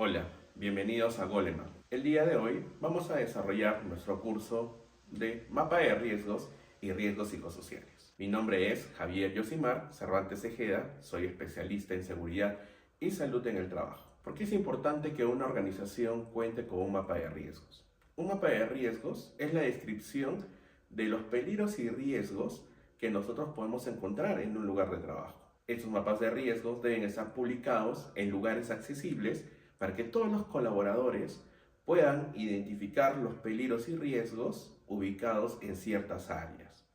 Hola, bienvenidos a Golema. El día de hoy vamos a desarrollar nuestro curso de mapa de riesgos y riesgos psicosociales. Mi nombre es Javier Yosimar Cervantes Tejeda, soy especialista en seguridad y salud en el trabajo. ¿Por qué es importante que una organización cuente con un mapa de riesgos? Un mapa de riesgos es la descripción de los peligros y riesgos que nosotros podemos encontrar en un lugar de trabajo. Estos mapas de riesgos deben estar publicados en lugares accesibles para que todos los colaboradores puedan identificar los peligros y riesgos ubicados en ciertas áreas.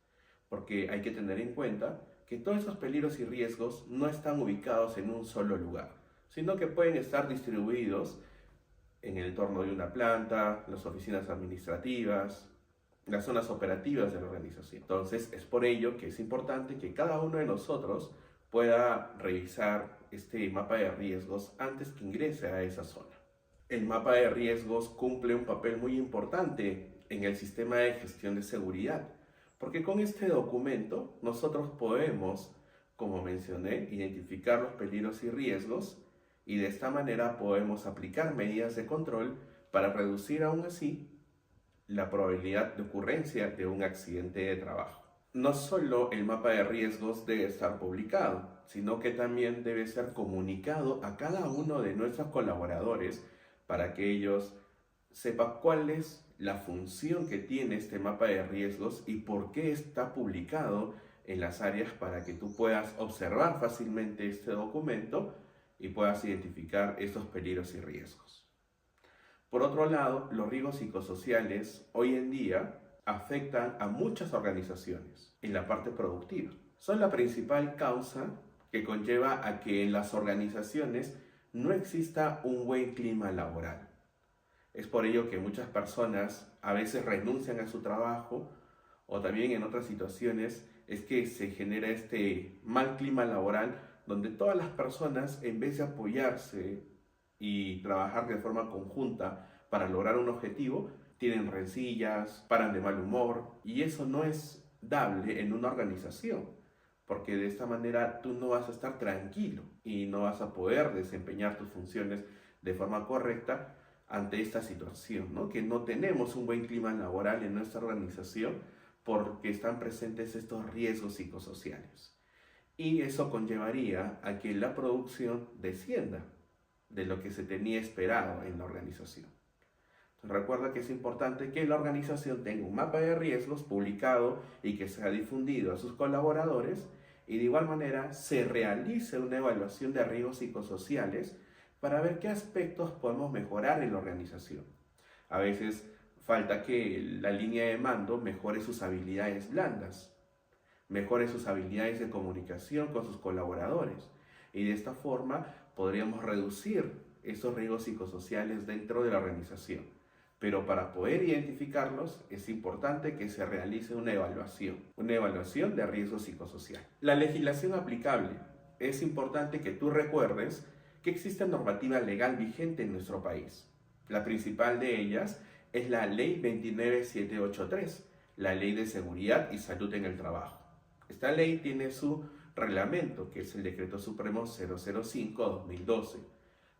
Porque hay que tener en cuenta que todos esos peligros y riesgos no están ubicados en un solo lugar, sino que pueden estar distribuidos en el entorno de una planta, las oficinas administrativas, las zonas operativas de la organización. Entonces, es por ello que es importante que cada uno de nosotros pueda revisar este mapa de riesgos antes que ingrese a esa zona. El mapa de riesgos cumple un papel muy importante en el sistema de gestión de seguridad, porque con este documento nosotros podemos, como mencioné, identificar los peligros y riesgos y de esta manera podemos aplicar medidas de control para reducir aún así la probabilidad de ocurrencia de un accidente de trabajo. No solo el mapa de riesgos debe estar publicado, sino que también debe ser comunicado a cada uno de nuestros colaboradores para que ellos sepan cuál es la función que tiene este mapa de riesgos y por qué está publicado en las áreas para que tú puedas observar fácilmente este documento y puedas identificar estos peligros y riesgos. Por otro lado, los riesgos psicosociales hoy en día afectan a muchas organizaciones en la parte productiva. Son la principal causa que conlleva a que en las organizaciones no exista un buen clima laboral. Es por ello que muchas personas a veces renuncian a su trabajo o también en otras situaciones es que se genera este mal clima laboral donde todas las personas en vez de apoyarse y trabajar de forma conjunta para lograr un objetivo, tienen rencillas, paran de mal humor y eso no es dable en una organización, porque de esta manera tú no vas a estar tranquilo y no vas a poder desempeñar tus funciones de forma correcta ante esta situación, ¿no? Que no tenemos un buen clima laboral en nuestra organización porque están presentes estos riesgos psicosociales. Y eso conllevaría a que la producción descienda de lo que se tenía esperado en la organización. Entonces, recuerda que es importante que la organización tenga un mapa de riesgos publicado y que sea difundido a sus colaboradores y de igual manera se realice una evaluación de riesgos psicosociales para ver qué aspectos podemos mejorar en la organización. A veces falta que la línea de mando mejore sus habilidades blandas, mejore sus habilidades de comunicación con sus colaboradores y de esta forma podríamos reducir esos riesgos psicosociales dentro de la organización. Pero para poder identificarlos es importante que se realice una evaluación de riesgo psicosocial. La legislación aplicable. Es importante que tú recuerdes que existe normativa legal vigente en nuestro país. La principal de ellas es la Ley 29783, la Ley de Seguridad y Salud en el Trabajo. Esta ley tiene su reglamento, que es el Decreto Supremo 005-2012.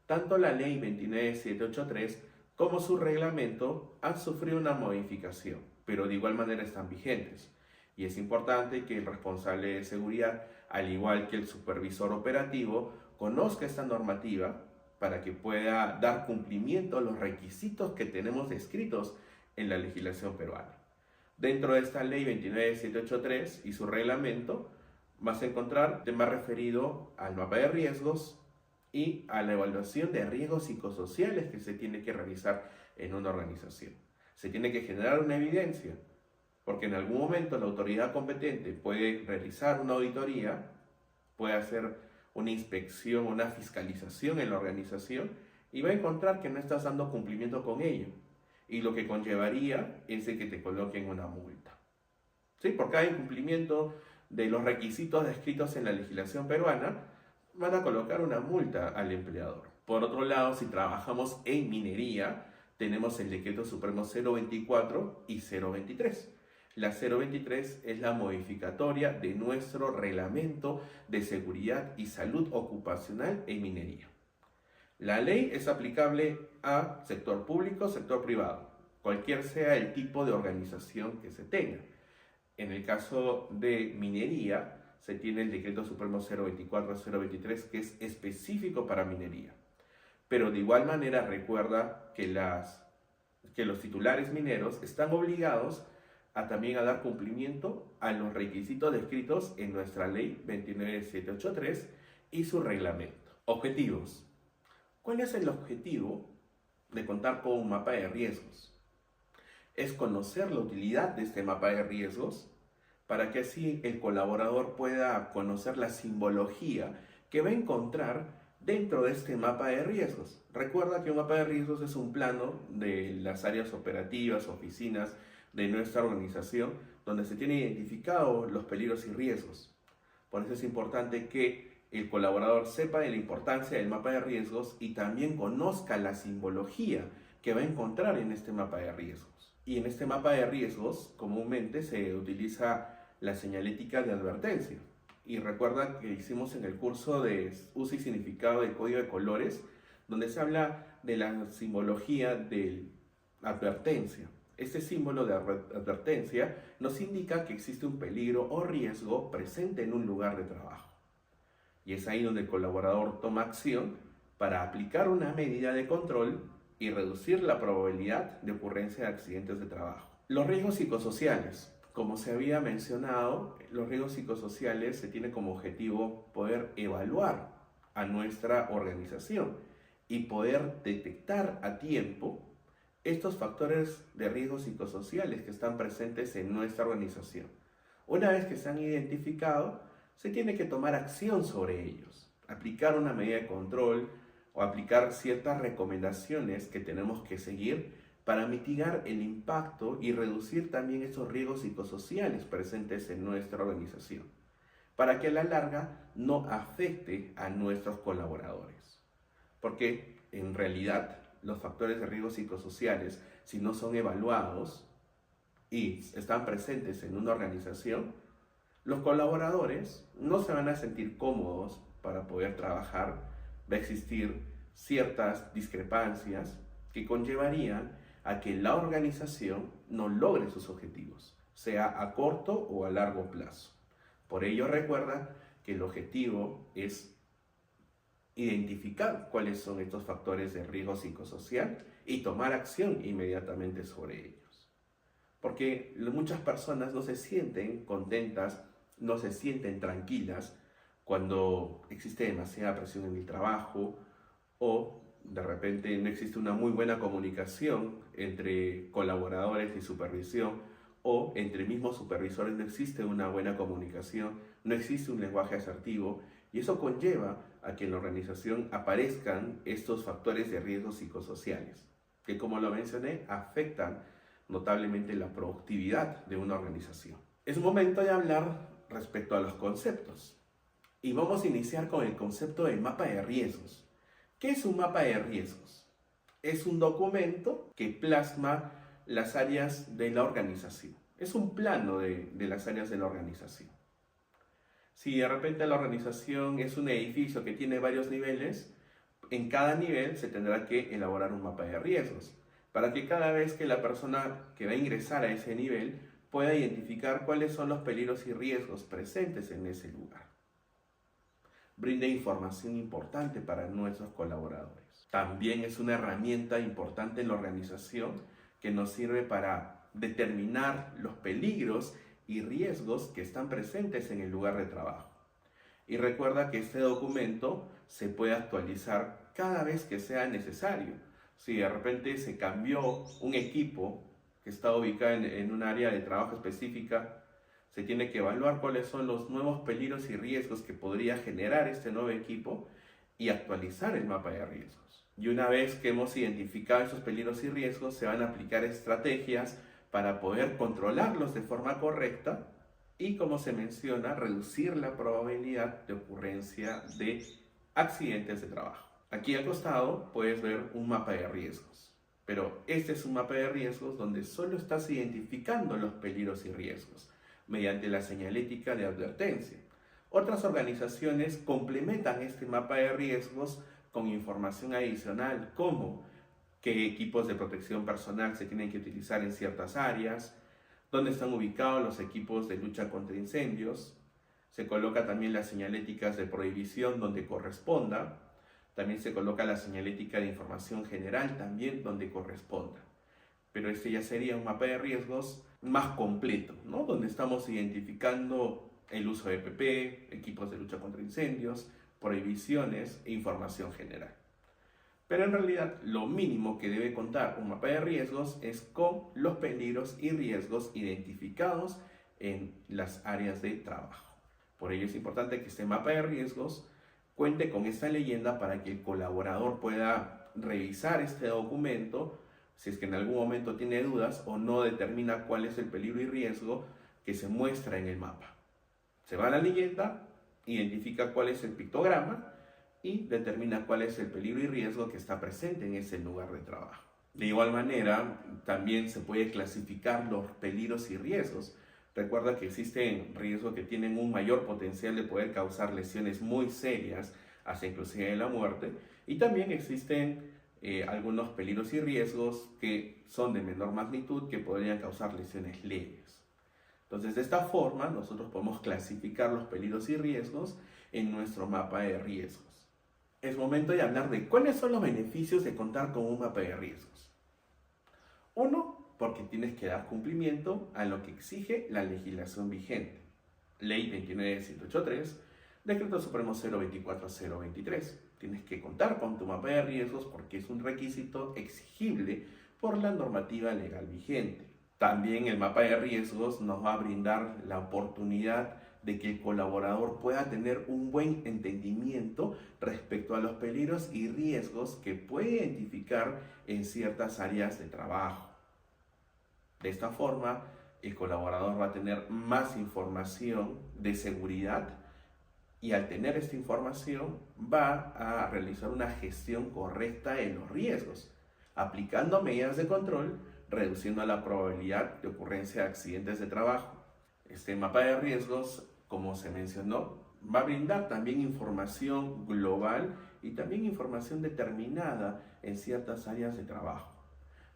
Tanto la Ley 29783 como su reglamento han sufrido una modificación, pero de igual manera están vigentes. Y es importante que el responsable de seguridad, al igual que el supervisor operativo, conozca esta normativa para que pueda dar cumplimiento a los requisitos que tenemos descritos en la legislación peruana. Dentro de esta ley 29783 y su reglamento vas a encontrar tema referido al mapa de riesgos y a la evaluación de riesgos psicosociales que se tiene que realizar en una organización. Se tiene que generar una evidencia, porque en algún momento la autoridad competente puede realizar una auditoría, puede hacer una inspección, una fiscalización en la organización y va a encontrar que no estás dando cumplimiento con ello. Y lo que conllevaría es de que te coloquen una multa. ¿Sí? Por cada incumplimiento de los requisitos descritos en la legislación peruana, van a colocar una multa al empleador. Por otro lado, si trabajamos en minería, tenemos el Decreto Supremo 024 y 023. La 023 es la modificatoria de nuestro Reglamento de Seguridad y Salud Ocupacional en Minería. La ley es aplicable a sector público, sector privado, cualquier sea el tipo de organización que se tenga. En el caso de minería, se tiene el Decreto Supremo 024-023, que es específico para minería. Pero de igual manera recuerda que los titulares mineros están obligados también a dar cumplimiento a los requisitos descritos en nuestra ley 29783 y su reglamento. Objetivos. ¿Cuál es el objetivo de contar con un mapa de riesgos? Es conocer la utilidad de este mapa de riesgos para que así el colaborador pueda conocer la simbología que va a encontrar dentro de este mapa de riesgos. Recuerda que un mapa de riesgos es un plano de las áreas operativas, oficinas de nuestra organización, donde se tienen identificados los peligros y riesgos. Por eso es importante que el colaborador sepa de la importancia del mapa de riesgos y también conozca la simbología que va a encontrar en este mapa de riesgos. Y en este mapa de riesgos comúnmente se utiliza la señalética de advertencia. Y recuerda que hicimos en el curso de uso y significado del código de colores, donde se habla de la simbología de advertencia. Este símbolo de advertencia nos indica que existe un peligro o riesgo presente en un lugar de trabajo. Y es ahí donde el colaborador toma acción para aplicar una medida de control y reducir la probabilidad de ocurrencia de accidentes de trabajo. Los riesgos psicosociales. Como se había mencionado, los riesgos psicosociales se tiene como objetivo poder evaluar a nuestra organización y poder detectar a tiempo estos factores de riesgos psicosociales que están presentes en nuestra organización. Una vez que se han identificado, se tiene que tomar acción sobre ellos, aplicar una medida de control o aplicar ciertas recomendaciones que tenemos que seguir para mitigar el impacto y reducir también esos riesgos psicosociales presentes en nuestra organización, para que a la larga no afecte a nuestros colaboradores. Porque en realidad los factores de riesgos psicosociales, si no son evaluados y están presentes en una organización, los colaboradores no se van a sentir cómodos para poder trabajar. Va a existir ciertas discrepancias que conllevarían a que la organización no logre sus objetivos, sea a corto o a largo plazo. Por ello recuerda que el objetivo es identificar cuáles son estos factores de riesgo psicosocial y tomar acción inmediatamente sobre ellos. Porque muchas personas no se sienten contentas, no se sienten tranquilas cuando existe demasiada presión en el trabajo o de repente no existe una muy buena comunicación entre colaboradores y supervisión, o entre mismos supervisores no existe una buena comunicación, no existe un lenguaje asertivo, y eso conlleva a que en la organización aparezcan estos factores de riesgos psicosociales, que como lo mencioné, afectan notablemente la productividad de una organización. Es momento de hablar respecto a los conceptos, y vamos a iniciar con el concepto del mapa de riesgos. ¿Qué es un mapa de riesgos? Es un documento que plasma las áreas de la organización. Es un plano de las áreas de la organización. Si de repente la organización es un edificio que tiene varios niveles, en cada nivel se tendrá que elaborar un mapa de riesgos, para que cada vez que la persona que va a ingresar a ese nivel pueda identificar cuáles son los peligros y riesgos presentes en ese lugar. Brinda información importante para nuestros colaboradores. También es una herramienta importante en la organización que nos sirve para determinar los peligros y riesgos que están presentes en el lugar de trabajo. Y recuerda que este documento se puede actualizar cada vez que sea necesario. Si de repente se cambió un equipo que está ubicado en un área de trabajo específica, se tiene que evaluar cuáles son los nuevos peligros y riesgos que podría generar este nuevo equipo y actualizar el mapa de riesgos. Y una vez que hemos identificado esos peligros y riesgos, se van a aplicar estrategias para poder controlarlos de forma correcta y, como se menciona, reducir la probabilidad de ocurrencia de accidentes de trabajo. Aquí al costado puedes ver un mapa de riesgos, pero este es un mapa de riesgos donde solo estás identificando los peligros y riesgos mediante la señalética de advertencia. Otras organizaciones complementan este mapa de riesgos con información adicional como qué equipos de protección personal se tienen que utilizar en ciertas áreas, dónde están ubicados los equipos de lucha contra incendios. Se coloca también las señaléticas de prohibición donde corresponda. También se coloca la señalética de información general también donde corresponda. Pero este ya sería un mapa de riesgos más completo, ¿no? Donde estamos identificando el uso de EPP, equipos de lucha contra incendios, prohibiciones e información general. Pero en realidad lo mínimo que debe contar un mapa de riesgos es con los peligros y riesgos identificados en las áreas de trabajo. Por ello es importante que este mapa de riesgos cuente con esta leyenda para que el colaborador pueda revisar este documento si es que en algún momento tiene dudas o no determina cuál es el peligro y riesgo que se muestra en el mapa. Se va a la leyenda, identifica cuál es el pictograma y determina cuál es el peligro y riesgo que está presente en ese lugar de trabajo. De igual manera, también se puede clasificar los peligros y riesgos. Recuerda que existen riesgos que tienen un mayor potencial de poder causar lesiones muy serias, hasta inclusive la muerte, y también existen algunos peligros y riesgos que son de menor magnitud que podrían causar lesiones leves. Entonces, de esta forma, nosotros podemos clasificar los peligros y riesgos en nuestro mapa de riesgos. Es momento de hablar de cuáles son los beneficios de contar con un mapa de riesgos. Uno, porque tienes que dar cumplimiento a lo que exige la legislación vigente. Ley 29183, Decreto Supremo 024023. Tienes que contar con tu mapa de riesgos porque es un requisito exigible por la normativa legal vigente. También el mapa de riesgos nos va a brindar la oportunidad de que el colaborador pueda tener un buen entendimiento respecto a los peligros y riesgos que puede identificar en ciertas áreas de trabajo. De esta forma, el colaborador va a tener más información de seguridad y al tener esta información va a realizar una gestión correcta de los riesgos, aplicando medidas de control, reduciendo la probabilidad de ocurrencia de accidentes de trabajo. Este mapa de riesgos, como se mencionó, va a brindar también información global y también información determinada en ciertas áreas de trabajo.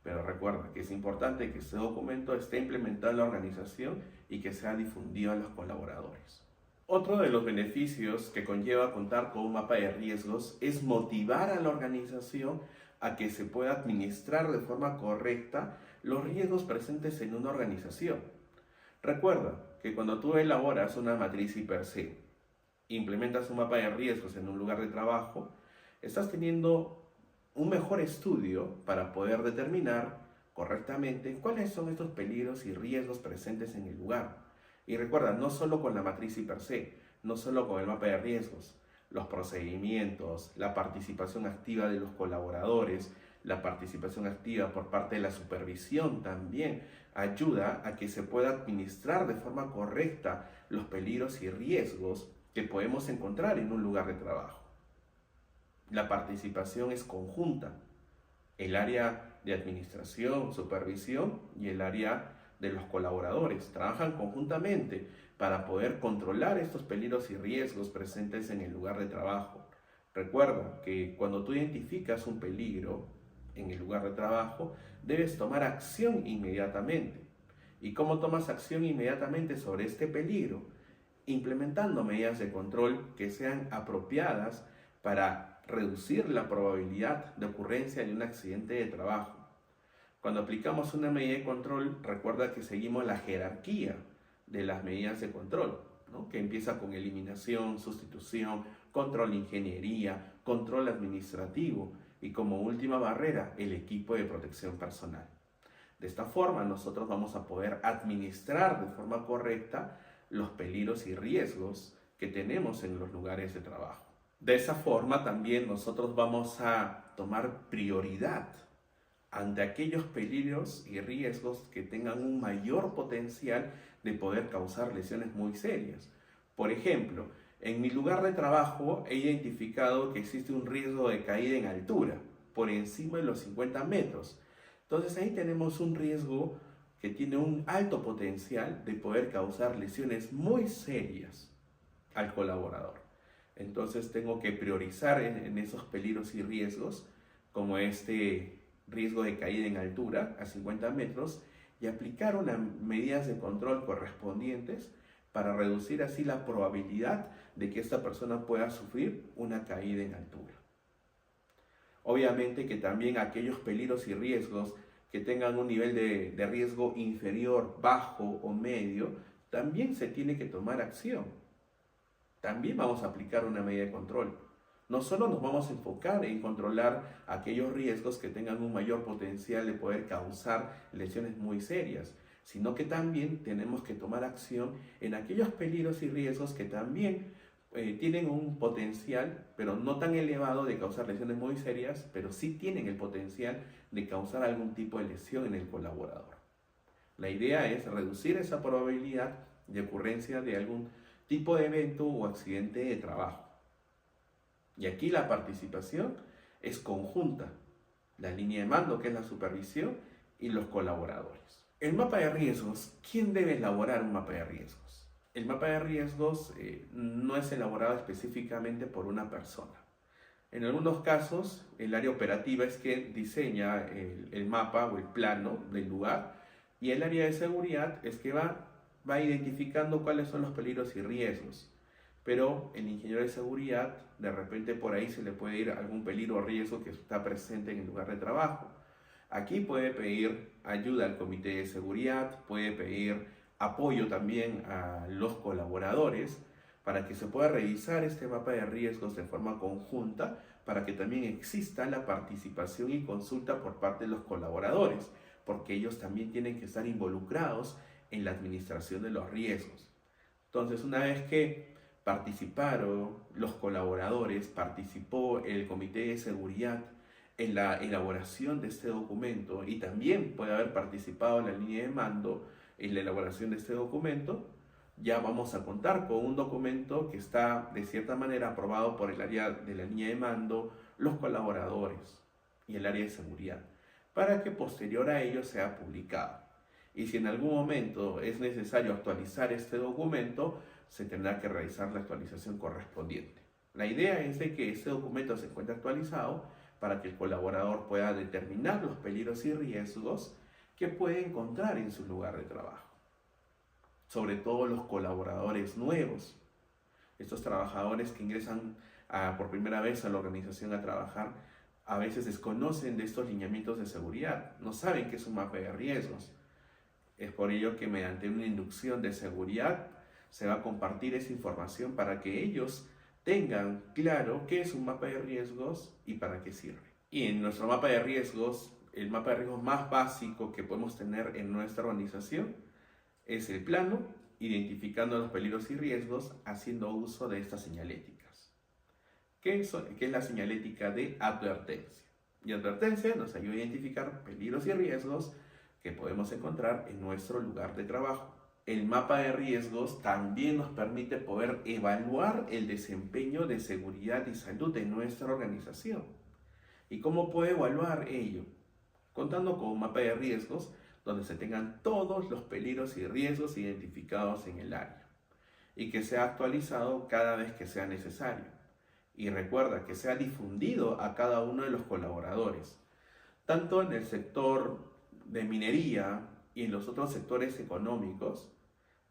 Pero recuerda que es importante que este documento esté implementado en la organización y que sea difundido a los colaboradores. Otro de los beneficios que conlleva contar con un mapa de riesgos es motivar a la organización a que se pueda administrar de forma correcta los riesgos presentes en una organización. Recuerda que cuando tú elaboras una matriz IPRC, implementas un mapa de riesgos en un lugar de trabajo, estás teniendo un mejor estudio para poder determinar correctamente cuáles son estos peligros y riesgos presentes en el lugar. Y recuerda, no solo con la matriz IPRC, no solo con el mapa de riesgos, los procedimientos, la participación activa de los colaboradores, la participación activa por parte de la supervisión también ayuda a que se pueda administrar de forma correcta los peligros y riesgos que podemos encontrar en un lugar de trabajo. La participación es conjunta. El área de administración, supervisión y el área de los colaboradores trabajan conjuntamente para poder controlar estos peligros y riesgos presentes en el lugar de trabajo. Recuerda que cuando tú identificas un peligro en el lugar de trabajo, debes tomar acción inmediatamente. ¿Y cómo tomas acción inmediatamente sobre este peligro? Implementando medidas de control que sean apropiadas para reducir la probabilidad de ocurrencia de un accidente de trabajo. Cuando aplicamos una medida de control, recuerda que seguimos la jerarquía de las medidas de control, ¿no? Que empieza con eliminación, sustitución, control de ingeniería, control administrativo y como última barrera, el equipo de protección personal. De esta forma, nosotros vamos a poder administrar de forma correcta los peligros y riesgos que tenemos en los lugares de trabajo. De esa forma, también nosotros vamos a tomar prioridad ante aquellos peligros y riesgos que tengan un mayor potencial de poder causar lesiones muy serias. Por ejemplo, en mi lugar de trabajo he identificado que existe un riesgo de caída en altura, por encima de los 50 metros. Entonces ahí tenemos un riesgo que tiene un alto potencial de poder causar lesiones muy serias al colaborador. Entonces tengo que priorizar en esos peligros y riesgos, como este riesgo de caída en altura a 50 metros, y aplicar unas medidas de control correspondientes para reducir así la probabilidad de que esta persona pueda sufrir una caída en altura. Obviamente que también aquellos peligros y riesgos que tengan un nivel de riesgo inferior, bajo o medio, también se tiene que tomar acción. También vamos a aplicar una medida de control. No solo nos vamos a enfocar en controlar aquellos riesgos que tengan un mayor potencial de poder causar lesiones muy serias, sino que también tenemos que tomar acción en aquellos peligros y riesgos que también tienen un potencial, pero no tan elevado de causar lesiones muy serias, pero sí tienen el potencial de causar algún tipo de lesión en el colaborador. La idea es reducir esa probabilidad de ocurrencia de algún tipo de evento o accidente de trabajo. Y aquí la participación es conjunta, la línea de mando, que es la supervisión, y los colaboradores. El mapa de riesgos, ¿quién debe elaborar un mapa de riesgos? El mapa de riesgos no es elaborado específicamente por una persona. En algunos casos, el área operativa es quien diseña el mapa o el plano del lugar, y el área de seguridad es que va identificando cuáles son los peligros y riesgos. Pero el ingeniero de seguridad, de repente por ahí se le puede ir algún peligro o riesgo que está presente en el lugar de trabajo. Aquí puede pedir ayuda al comité de seguridad, puede pedir apoyo también a los colaboradores para que se pueda revisar este mapa de riesgos de forma conjunta, para que también exista la participación y consulta por parte de los colaboradores, porque ellos también tienen que estar involucrados en la administración de los riesgos. Entonces, una vez que participaron los colaboradores, participó el comité de seguridad en la elaboración de este documento, y también puede haber participado la línea de mando en la elaboración de este documento, ya vamos a contar con un documento que está de cierta manera aprobado por el área de la línea de mando, los colaboradores y el área de seguridad, para que posterior a ello sea publicado. Y si en algún momento es necesario actualizar este documento, se tendrá que realizar la actualización correspondiente. La idea es de que este documento se encuentre actualizado para que el colaborador pueda determinar los peligros y riesgos que puede encontrar en su lugar de trabajo. Sobre todo los colaboradores nuevos, estos trabajadores que ingresan por primera vez a la organización a trabajar, a veces desconocen de estos lineamientos de seguridad, no saben qué es un mapa de riesgos. Es por ello que mediante una inducción de seguridad se va a compartir esa información para que ellos tengan claro qué es un mapa de riesgos y para qué sirve. Y en nuestro mapa de riesgos, el mapa de riesgos más básico que podemos tener en nuestra organización es el plano, identificando los peligros y riesgos, haciendo uso de estas señaléticas. ¿Qué es la señalética de advertencia? Y advertencia nos ayuda a identificar peligros y riesgos que podemos encontrar en nuestro lugar de trabajo. El mapa de riesgos también nos permite poder evaluar el desempeño de seguridad y salud de nuestra organización. ¿Y cómo puede evaluar ello? Contando con un mapa de riesgos donde se tengan todos los peligros y riesgos identificados en el área, y que sea actualizado cada vez que sea necesario. Y recuerda que sea difundido a cada uno de los colaboradores, tanto en el sector de minería y en los otros sectores económicos.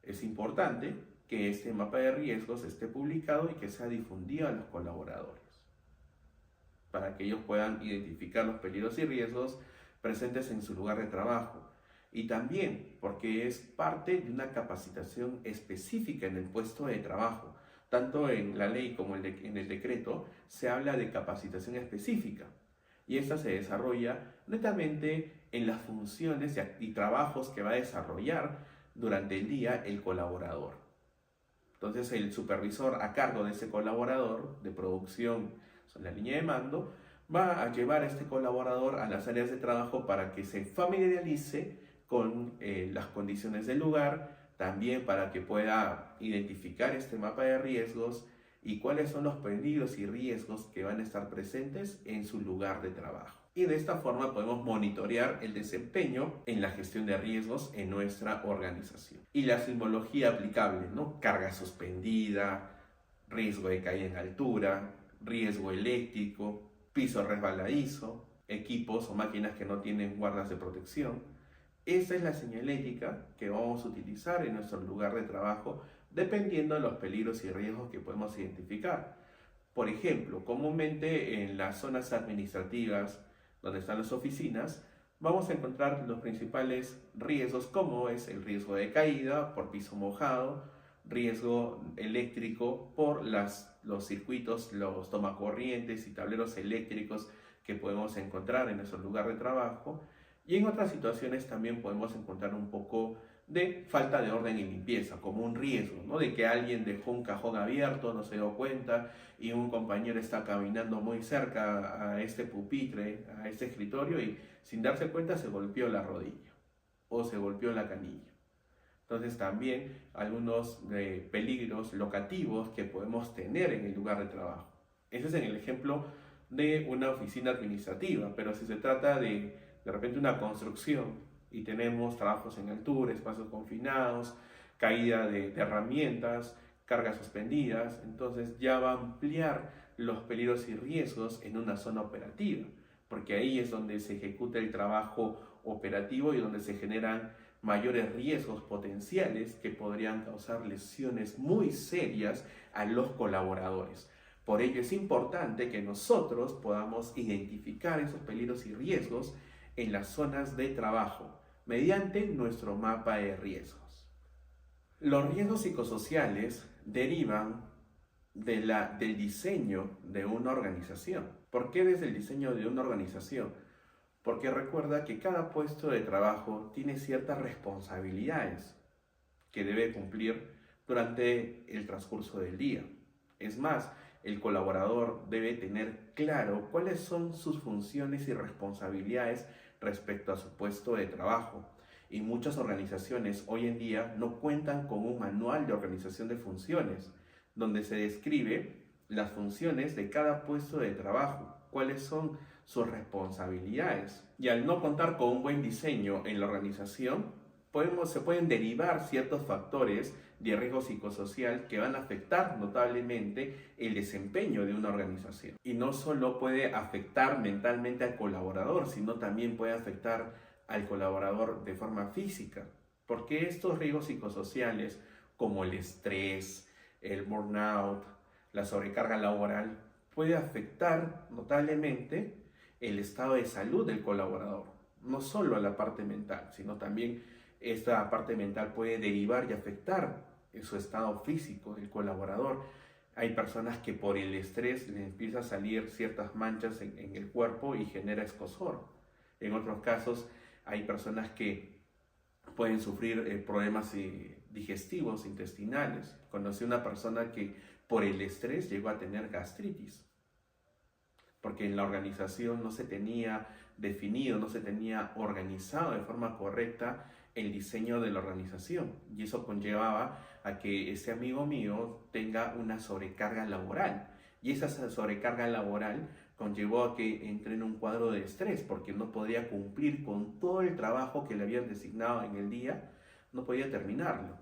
Es importante que este mapa de riesgos esté publicado y que sea difundido a los colaboradores, para que ellos puedan identificar los peligros y riesgos presentes en su lugar de trabajo. Y también porque es parte de una capacitación específica en el puesto de trabajo. Tanto en la ley como en el decreto se habla de capacitación específica, y esta se desarrolla netamente en las funciones y trabajos que va a desarrollar durante el día el colaborador. Entonces el supervisor a cargo de ese colaborador de producción, en la línea de mando, va a llevar a este colaborador a las áreas de trabajo para que se familiarice con las condiciones del lugar, también para que pueda identificar este mapa de riesgos y cuáles son los peligros y riesgos que van a estar presentes en su lugar de trabajo. Y de esta forma podemos monitorear el desempeño en la gestión de riesgos en nuestra organización. Y la simbología aplicable, ¿no? Carga suspendida, riesgo de caída en altura, riesgo eléctrico, piso resbaladizo, equipos o máquinas que no tienen guardas de protección. Esa es la señalética que vamos a utilizar en nuestro lugar de trabajo dependiendo de los peligros y riesgos que podemos identificar. Por ejemplo, comúnmente en las zonas administrativas donde están las oficinas, vamos a encontrar los principales riesgos como es el riesgo de caída por piso mojado, riesgo eléctrico por los circuitos, los tomacorrientes y tableros eléctricos que podemos encontrar en nuestro lugar de trabajo. Y en otras situaciones también podemos encontrar un poco de falta de orden y limpieza, como un riesgo, ¿no? De que alguien dejó un cajón abierto, no se dio cuenta, y un compañero está caminando muy cerca a este pupitre, a este escritorio, y sin darse cuenta se golpeó la rodilla o se golpeó la canilla. Entonces también algunos peligros locativos que podemos tener en el lugar de trabajo. Ese es en el ejemplo de una oficina administrativa, pero si se trata de repente una construcción y tenemos trabajos en altura, espacios confinados, caída de herramientas, cargas suspendidas, entonces ya va a ampliar los peligros y riesgos en una zona operativa, porque ahí es donde se ejecuta el trabajo operativo y donde se generan mayores riesgos potenciales que podrían causar lesiones muy serias a los colaboradores. Por ello es importante que nosotros podamos identificar esos peligros y riesgos en las zonas de trabajo mediante nuestro mapa de riesgos. Los riesgos psicosociales derivan del diseño de una organización. ¿Por qué desde el diseño de una organización? Porque recuerda que cada puesto de trabajo tiene ciertas responsabilidades que debe cumplir durante el transcurso del día. Es más, el colaborador debe tener claro cuáles son sus funciones y responsabilidades respecto a su puesto de trabajo. Y muchas organizaciones hoy en día no cuentan con un manual de organización de funciones, donde se describe las funciones de cada puesto de trabajo, cuáles son sus responsabilidades. Y al no contar con un buen diseño en la organización, se pueden derivar ciertos factores de riesgo psicosocial que van a afectar notablemente el desempeño de una organización. Y no solo puede afectar mentalmente al colaborador, sino también puede afectar al colaborador de forma física, porque estos riesgos psicosociales como el estrés, el burnout, la sobrecarga laboral, puede afectar notablemente el estado de salud del colaborador, no solo a la parte mental, sino también esta parte mental puede derivar y afectar en su estado físico del colaborador. Hay personas que por el estrés les empieza a salir ciertas manchas en el cuerpo y genera escozor. En otros casos hay personas que pueden sufrir problemas digestivos, intestinales. Conocí una persona que por el estrés llegó a tener gastritis, porque en la organización no se tenía definido, no se tenía organizado de forma correcta el diseño de la organización, y eso conllevaba a que ese amigo mío tenga una sobrecarga laboral, y esa sobrecarga laboral conllevó a que entre en un cuadro de estrés porque no podía cumplir con todo el trabajo que le habían designado en el día, no podía terminarlo,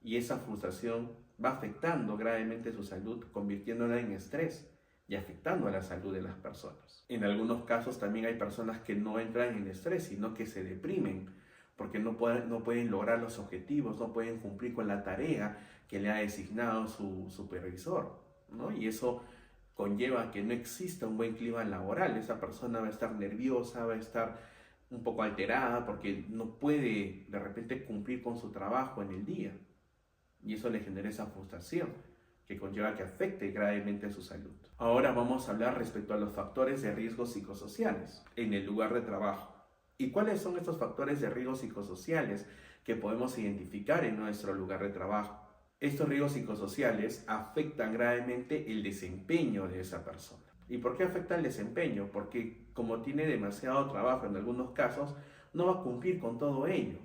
y esa frustración va afectando gravemente su salud, convirtiéndola en estrés y afectando a la salud de las personas. En algunos casos también hay personas que no entran en estrés, sino que se deprimen porque no pueden lograr los objetivos, no pueden cumplir con la tarea que le ha designado su supervisor, ¿no? Y eso conlleva que no exista un buen clima laboral. Esa persona va a estar nerviosa, va a estar un poco alterada porque no puede de repente cumplir con su trabajo en el día, y eso le genera esa frustración que conlleva que afecte gravemente a su salud. Ahora vamos a hablar respecto a los factores de riesgo psicosociales en el lugar de trabajo. ¿Y cuáles son estos factores de riesgo psicosociales que podemos identificar en nuestro lugar de trabajo? Estos riesgos psicosociales afectan gravemente el desempeño de esa persona. ¿Y por qué afecta el desempeño? Porque como tiene demasiado trabajo en algunos casos, no va a cumplir con todo ello.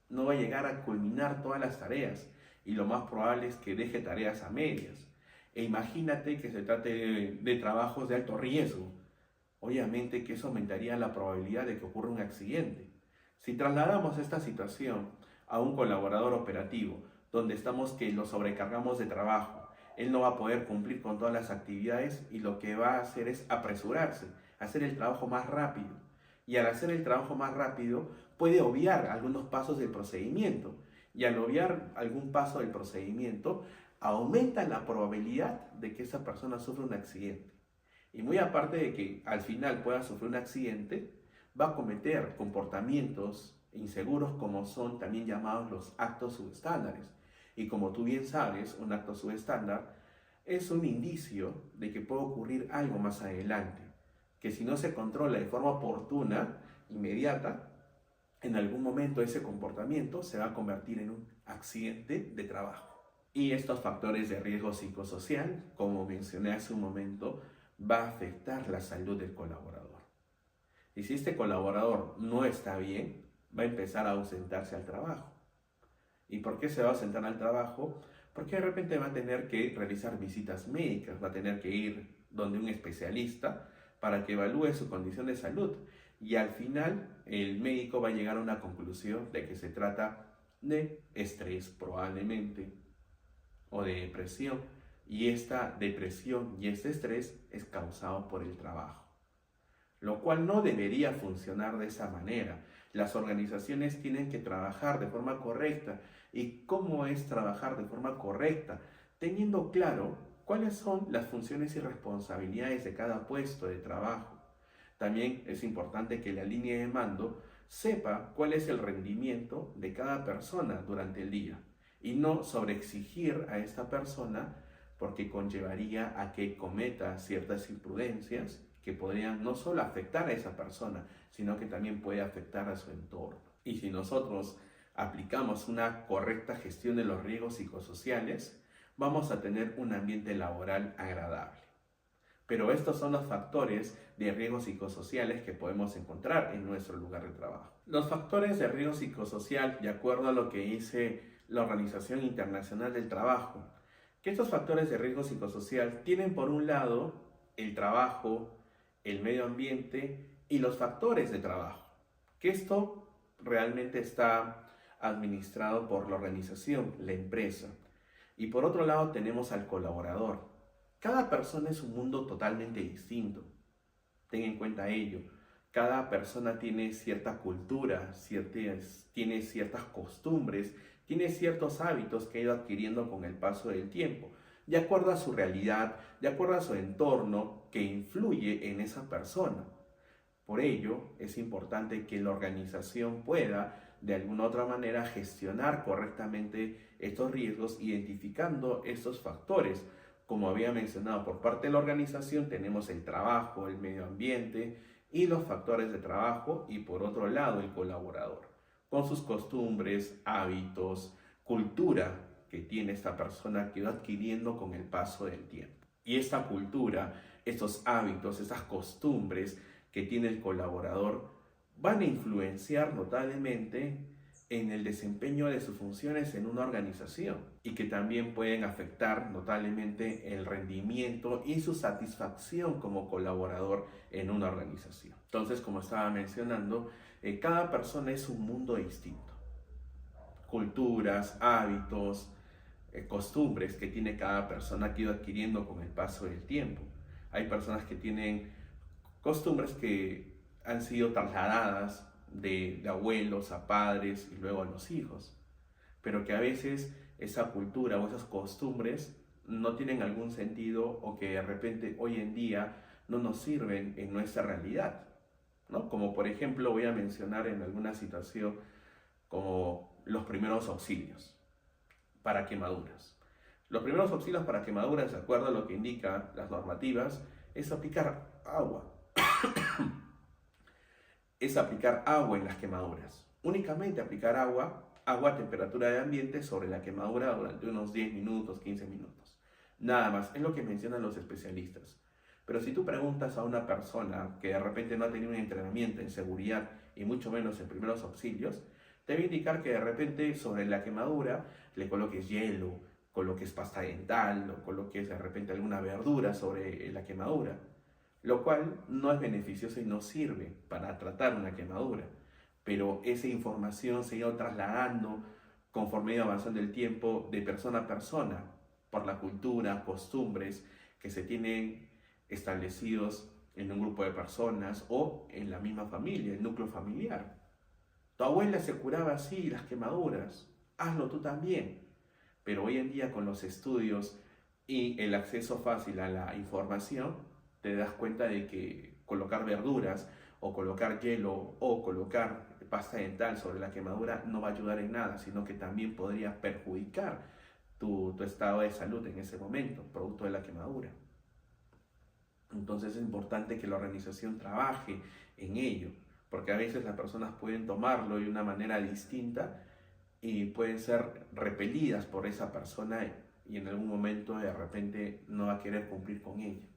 No va a llegar a culminar todas las tareas, y lo más probable es que deje tareas a medias. E imagínate que se trate de trabajos de alto riesgo. Obviamente que eso aumentaría la probabilidad de que ocurra un accidente. Si trasladamos esta situación a un colaborador operativo, donde estamos que lo sobrecargamos de trabajo, él no va a poder cumplir con todas las actividades y lo que va a hacer es apresurarse, hacer el trabajo más rápido. Y al hacer el trabajo más rápido puede obviar algunos pasos del procedimiento. Y al obviar algún paso del procedimiento, aumenta la probabilidad de que esa persona sufra un accidente. Y muy aparte de que al final pueda sufrir un accidente, va a cometer comportamientos inseguros como son también llamados los actos subestándares. Y como tú bien sabes, un acto subestándar es un indicio de que puede ocurrir algo más adelante, que si no se controla de forma oportuna, inmediata, en algún momento ese comportamiento se va a convertir en un accidente de trabajo. Y estos factores de riesgo psicosocial, como mencioné hace un momento, va a afectar la salud del colaborador. Y si este colaborador no está bien, va a empezar a ausentarse al trabajo. ¿Y por qué se va a ausentar al trabajo? Porque de repente va a tener que realizar visitas médicas, va a tener que ir donde un especialista para que evalúe su condición de salud. Y al final el médico va a llegar a una conclusión de que se trata de estrés probablemente o de depresión. Y esta depresión y este estrés es causado por el trabajo, lo cual no debería funcionar de esa manera. Las organizaciones tienen que trabajar de forma correcta. ¿Y cómo es trabajar de forma correcta? Teniendo claro cuáles son las funciones y responsabilidades de cada puesto de trabajo. También es importante que la línea de mando sepa cuál es el rendimiento de cada persona durante el día y no sobreexigir a esta persona, porque conllevaría a que cometa ciertas imprudencias que podrían no solo afectar a esa persona, sino que también puede afectar a su entorno. Y si nosotros aplicamos una correcta gestión de los riesgos psicosociales, vamos a tener un ambiente laboral agradable. Pero estos son los factores de riesgos psicosociales que podemos encontrar en nuestro lugar de trabajo. Los factores de riesgo psicosocial, de acuerdo a lo que dice la Organización Internacional del Trabajo, que estos factores de riesgo psicosocial tienen por un lado el trabajo, el medio ambiente y los factores de trabajo, que esto realmente está administrado por la organización, la empresa. Y por otro lado tenemos al colaborador. Cada persona es un mundo totalmente distinto. Ten en cuenta ello. Cada persona tiene cierta cultura, tiene ciertas costumbres, tiene ciertos hábitos que ha ido adquiriendo con el paso del tiempo, de acuerdo a su realidad, de acuerdo a su entorno que influye en esa persona. Por ello, es importante que la organización pueda, de alguna u otra manera, gestionar correctamente estos riesgos, identificando estos factores. Como había mencionado, por parte de la organización tenemos el trabajo, el medio ambiente y los factores de trabajo, y por otro lado el colaborador, con sus costumbres, hábitos, cultura que tiene esta persona que va adquiriendo con el paso del tiempo. Y esta cultura, estos hábitos, estas costumbres que tiene el colaborador van a influenciar notablemente en el desempeño de sus funciones en una organización, y que también pueden afectar notablemente el rendimiento y su satisfacción como colaborador en una organización. Entonces, como estaba mencionando, cada persona es un mundo distinto. Culturas, hábitos, costumbres que tiene cada persona que ha ido adquiriendo con el paso del tiempo. Hay personas que tienen costumbres que han sido trasladadas de abuelos a padres y luego a los hijos, pero que a veces esa cultura o esas costumbres no tienen algún sentido, o que de repente hoy en día no nos sirven en nuestra realidad, ¿no? Como por ejemplo voy a mencionar en alguna situación como los primeros auxilios para quemaduras. Los primeros auxilios para quemaduras, de acuerdo a lo que indican las normativas, es aplicar agua. Es aplicar agua en las quemaduras. Únicamente aplicar agua a temperatura de ambiente sobre la quemadura durante unos 10 minutos, 15 minutos. Nada más, es lo que mencionan los especialistas. Pero si tú preguntas a una persona que de repente no ha tenido un entrenamiento en seguridad y mucho menos en primeros auxilios, te va a indicar que de repente sobre la quemadura le coloques hielo, coloques pasta dental o coloques de repente alguna verdura sobre la quemadura, lo cual no es beneficioso y no sirve para tratar una quemadura. Pero esa información se ha ido trasladando conforme ha ido avanzando el tiempo de persona a persona. por la cultura, costumbres que se tienen establecidos en un grupo de personas o en la misma familia, el núcleo familiar. Tu abuela se curaba así las quemaduras, hazlo tú también. Pero hoy en día con los estudios y el acceso fácil a la información, te das cuenta de que colocar verduras o colocar hielo o colocar pasta dental sobre la quemadura no va a ayudar en nada, sino que también podría perjudicar tu estado de salud en ese momento, producto de la quemadura. Entonces es importante que la organización trabaje en ello, porque a veces las personas pueden tomarlo de una manera distinta y pueden ser repelidas por esa persona y en algún momento de repente no va a querer cumplir con ella.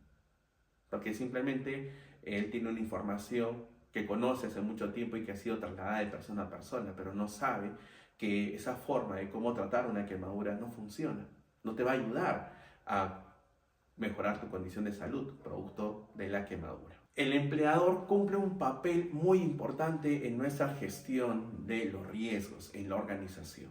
Porque simplemente él tiene una información que conoce hace mucho tiempo y que ha sido trasladada de persona a persona, pero no sabe que esa forma de cómo tratar una quemadura no funciona, no te va a ayudar a mejorar tu condición de salud, producto de la quemadura. El empleador cumple un papel muy importante en nuestra gestión de los riesgos en la organización.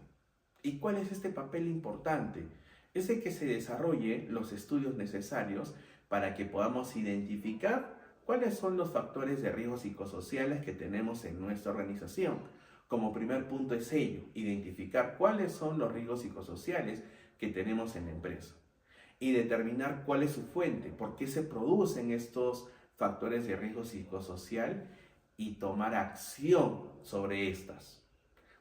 ¿Y cuál es este papel importante? Es el que se desarrollen los estudios necesarios para que podamos identificar cuáles son los factores de riesgo psicosociales que tenemos en nuestra organización. Como primer punto es ello, identificar cuáles son los riesgos psicosociales que tenemos en la empresa y determinar cuál es su fuente, por qué se producen estos factores de riesgo psicosocial y tomar acción sobre estas.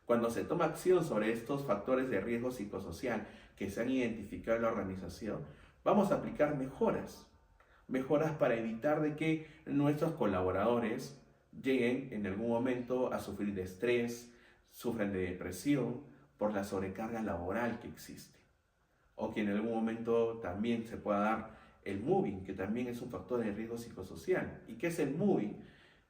Cuando se toma acción sobre estos factores de riesgo psicosocial que se han identificado en la organización, vamos a aplicar mejoras para evitar de que nuestros colaboradores lleguen en algún momento a sufrir de estrés, sufren de depresión por la sobrecarga laboral que existe. O que en algún momento también se pueda dar el moving, que también es un factor de riesgo psicosocial. ¿Y qué es el moving?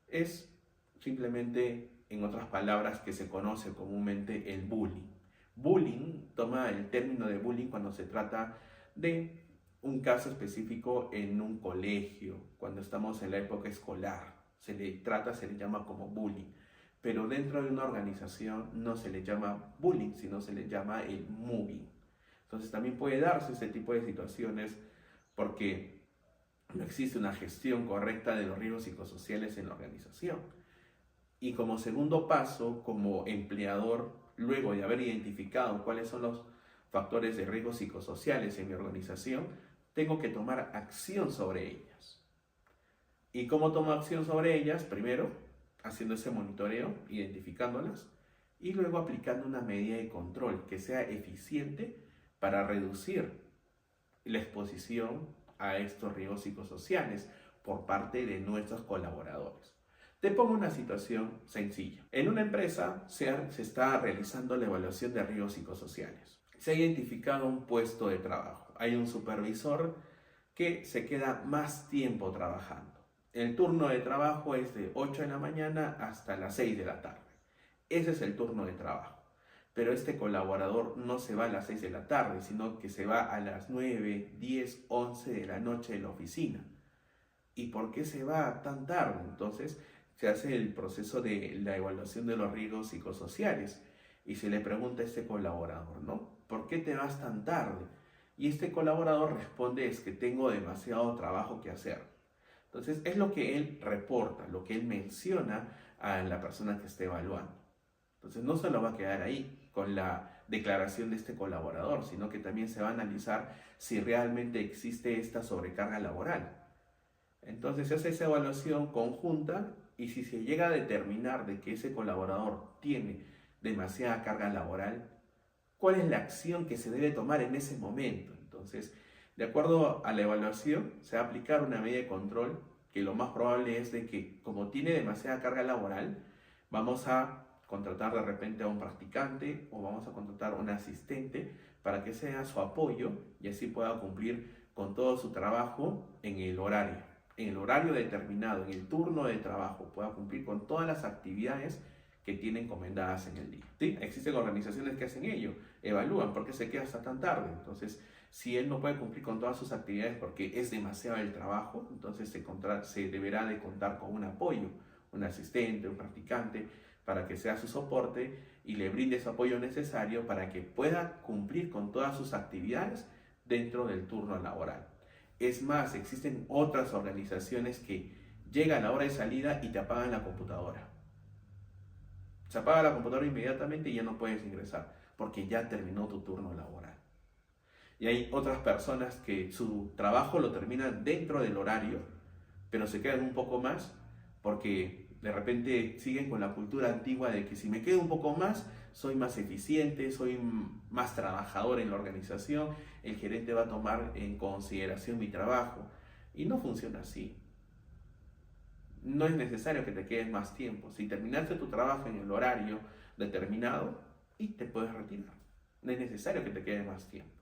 Es simplemente, en otras palabras, que se conoce comúnmente el bullying. Bullying toma el término de bullying cuando se trata de un caso específico en un colegio, cuando estamos en la época escolar. Se le llama como bullying. Pero dentro de una organización no se le llama bullying, sino se le llama el moving. Entonces también puede darse este tipo de situaciones porque no existe una gestión correcta de los riesgos psicosociales en la organización. Y como segundo paso, como empleador, luego de haber identificado cuáles son los factores de riesgos psicosociales en mi organización, tengo que tomar acción sobre ellas. ¿Y cómo tomo acción sobre ellas? Primero, haciendo ese monitoreo, identificándolas, y luego aplicando una medida de control que sea eficiente para reducir la exposición a estos riesgos psicosociales por parte de nuestros colaboradores. Te pongo una situación sencilla. En una empresa se está realizando la evaluación de riesgos psicosociales. Se ha identificado un puesto de trabajo. Hay un supervisor que se queda más tiempo trabajando. El turno de trabajo es de 8 de la mañana hasta las 6 de la tarde. Ese es el turno de trabajo. Pero este colaborador no se va a las 6 de la tarde, sino que se va a las 9, 10, 11 de la noche de la oficina. ¿Y por qué se va tan tarde? Entonces se hace el proceso de la evaluación de los riesgos psicosociales y se le pregunta a este colaborador, ¿no? ¿Por qué te vas tan tarde? Y este colaborador responde, es que tengo demasiado trabajo que hacer. Entonces es lo que él reporta, lo que él menciona a la persona que está evaluando. Entonces no solo va a quedar ahí con la declaración de este colaborador, sino que también se va a analizar si realmente existe esta sobrecarga laboral. Entonces se hace esa evaluación conjunta y si se llega a determinar de que ese colaborador tiene demasiada carga laboral, ¿cuál es la acción que se debe tomar en ese momento? Entonces, de acuerdo a la evaluación, se va a aplicar una medida de control que lo más probable es de que, como tiene demasiada carga laboral, vamos a contratar de repente a un practicante o vamos a contratar a un asistente para que sea su apoyo y así pueda cumplir con todo su trabajo en el horario determinado, en el turno de trabajo, pueda cumplir con todas las actividades que tiene encomendadas en el día. ¿Sí? Existen organizaciones que hacen ello, evalúan por qué se queda hasta tan tarde. Entonces, si él no puede cumplir con todas sus actividades porque es demasiado el trabajo, entonces se deberá de contar con un apoyo, un asistente, un practicante, para que sea su soporte y le brinde ese apoyo necesario para que pueda cumplir con todas sus actividades dentro del turno laboral. Es más, existen otras organizaciones que llegan a la hora de salida y te apagan la computadora. Se apaga la computadora inmediatamente y ya no puedes ingresar porque ya terminó tu turno laboral. Y hay otras personas que su trabajo lo terminan dentro del horario, pero se quedan un poco más porque de repente siguen con la cultura antigua de que si me quedo un poco más, soy más eficiente, soy más trabajador en la organización, el gerente va a tomar en consideración mi trabajo. Y no funciona así. No es necesario que te quedes más tiempo. Si terminaste tu trabajo en el horario determinado, y te puedes retirar. No es necesario que te quedes más tiempo.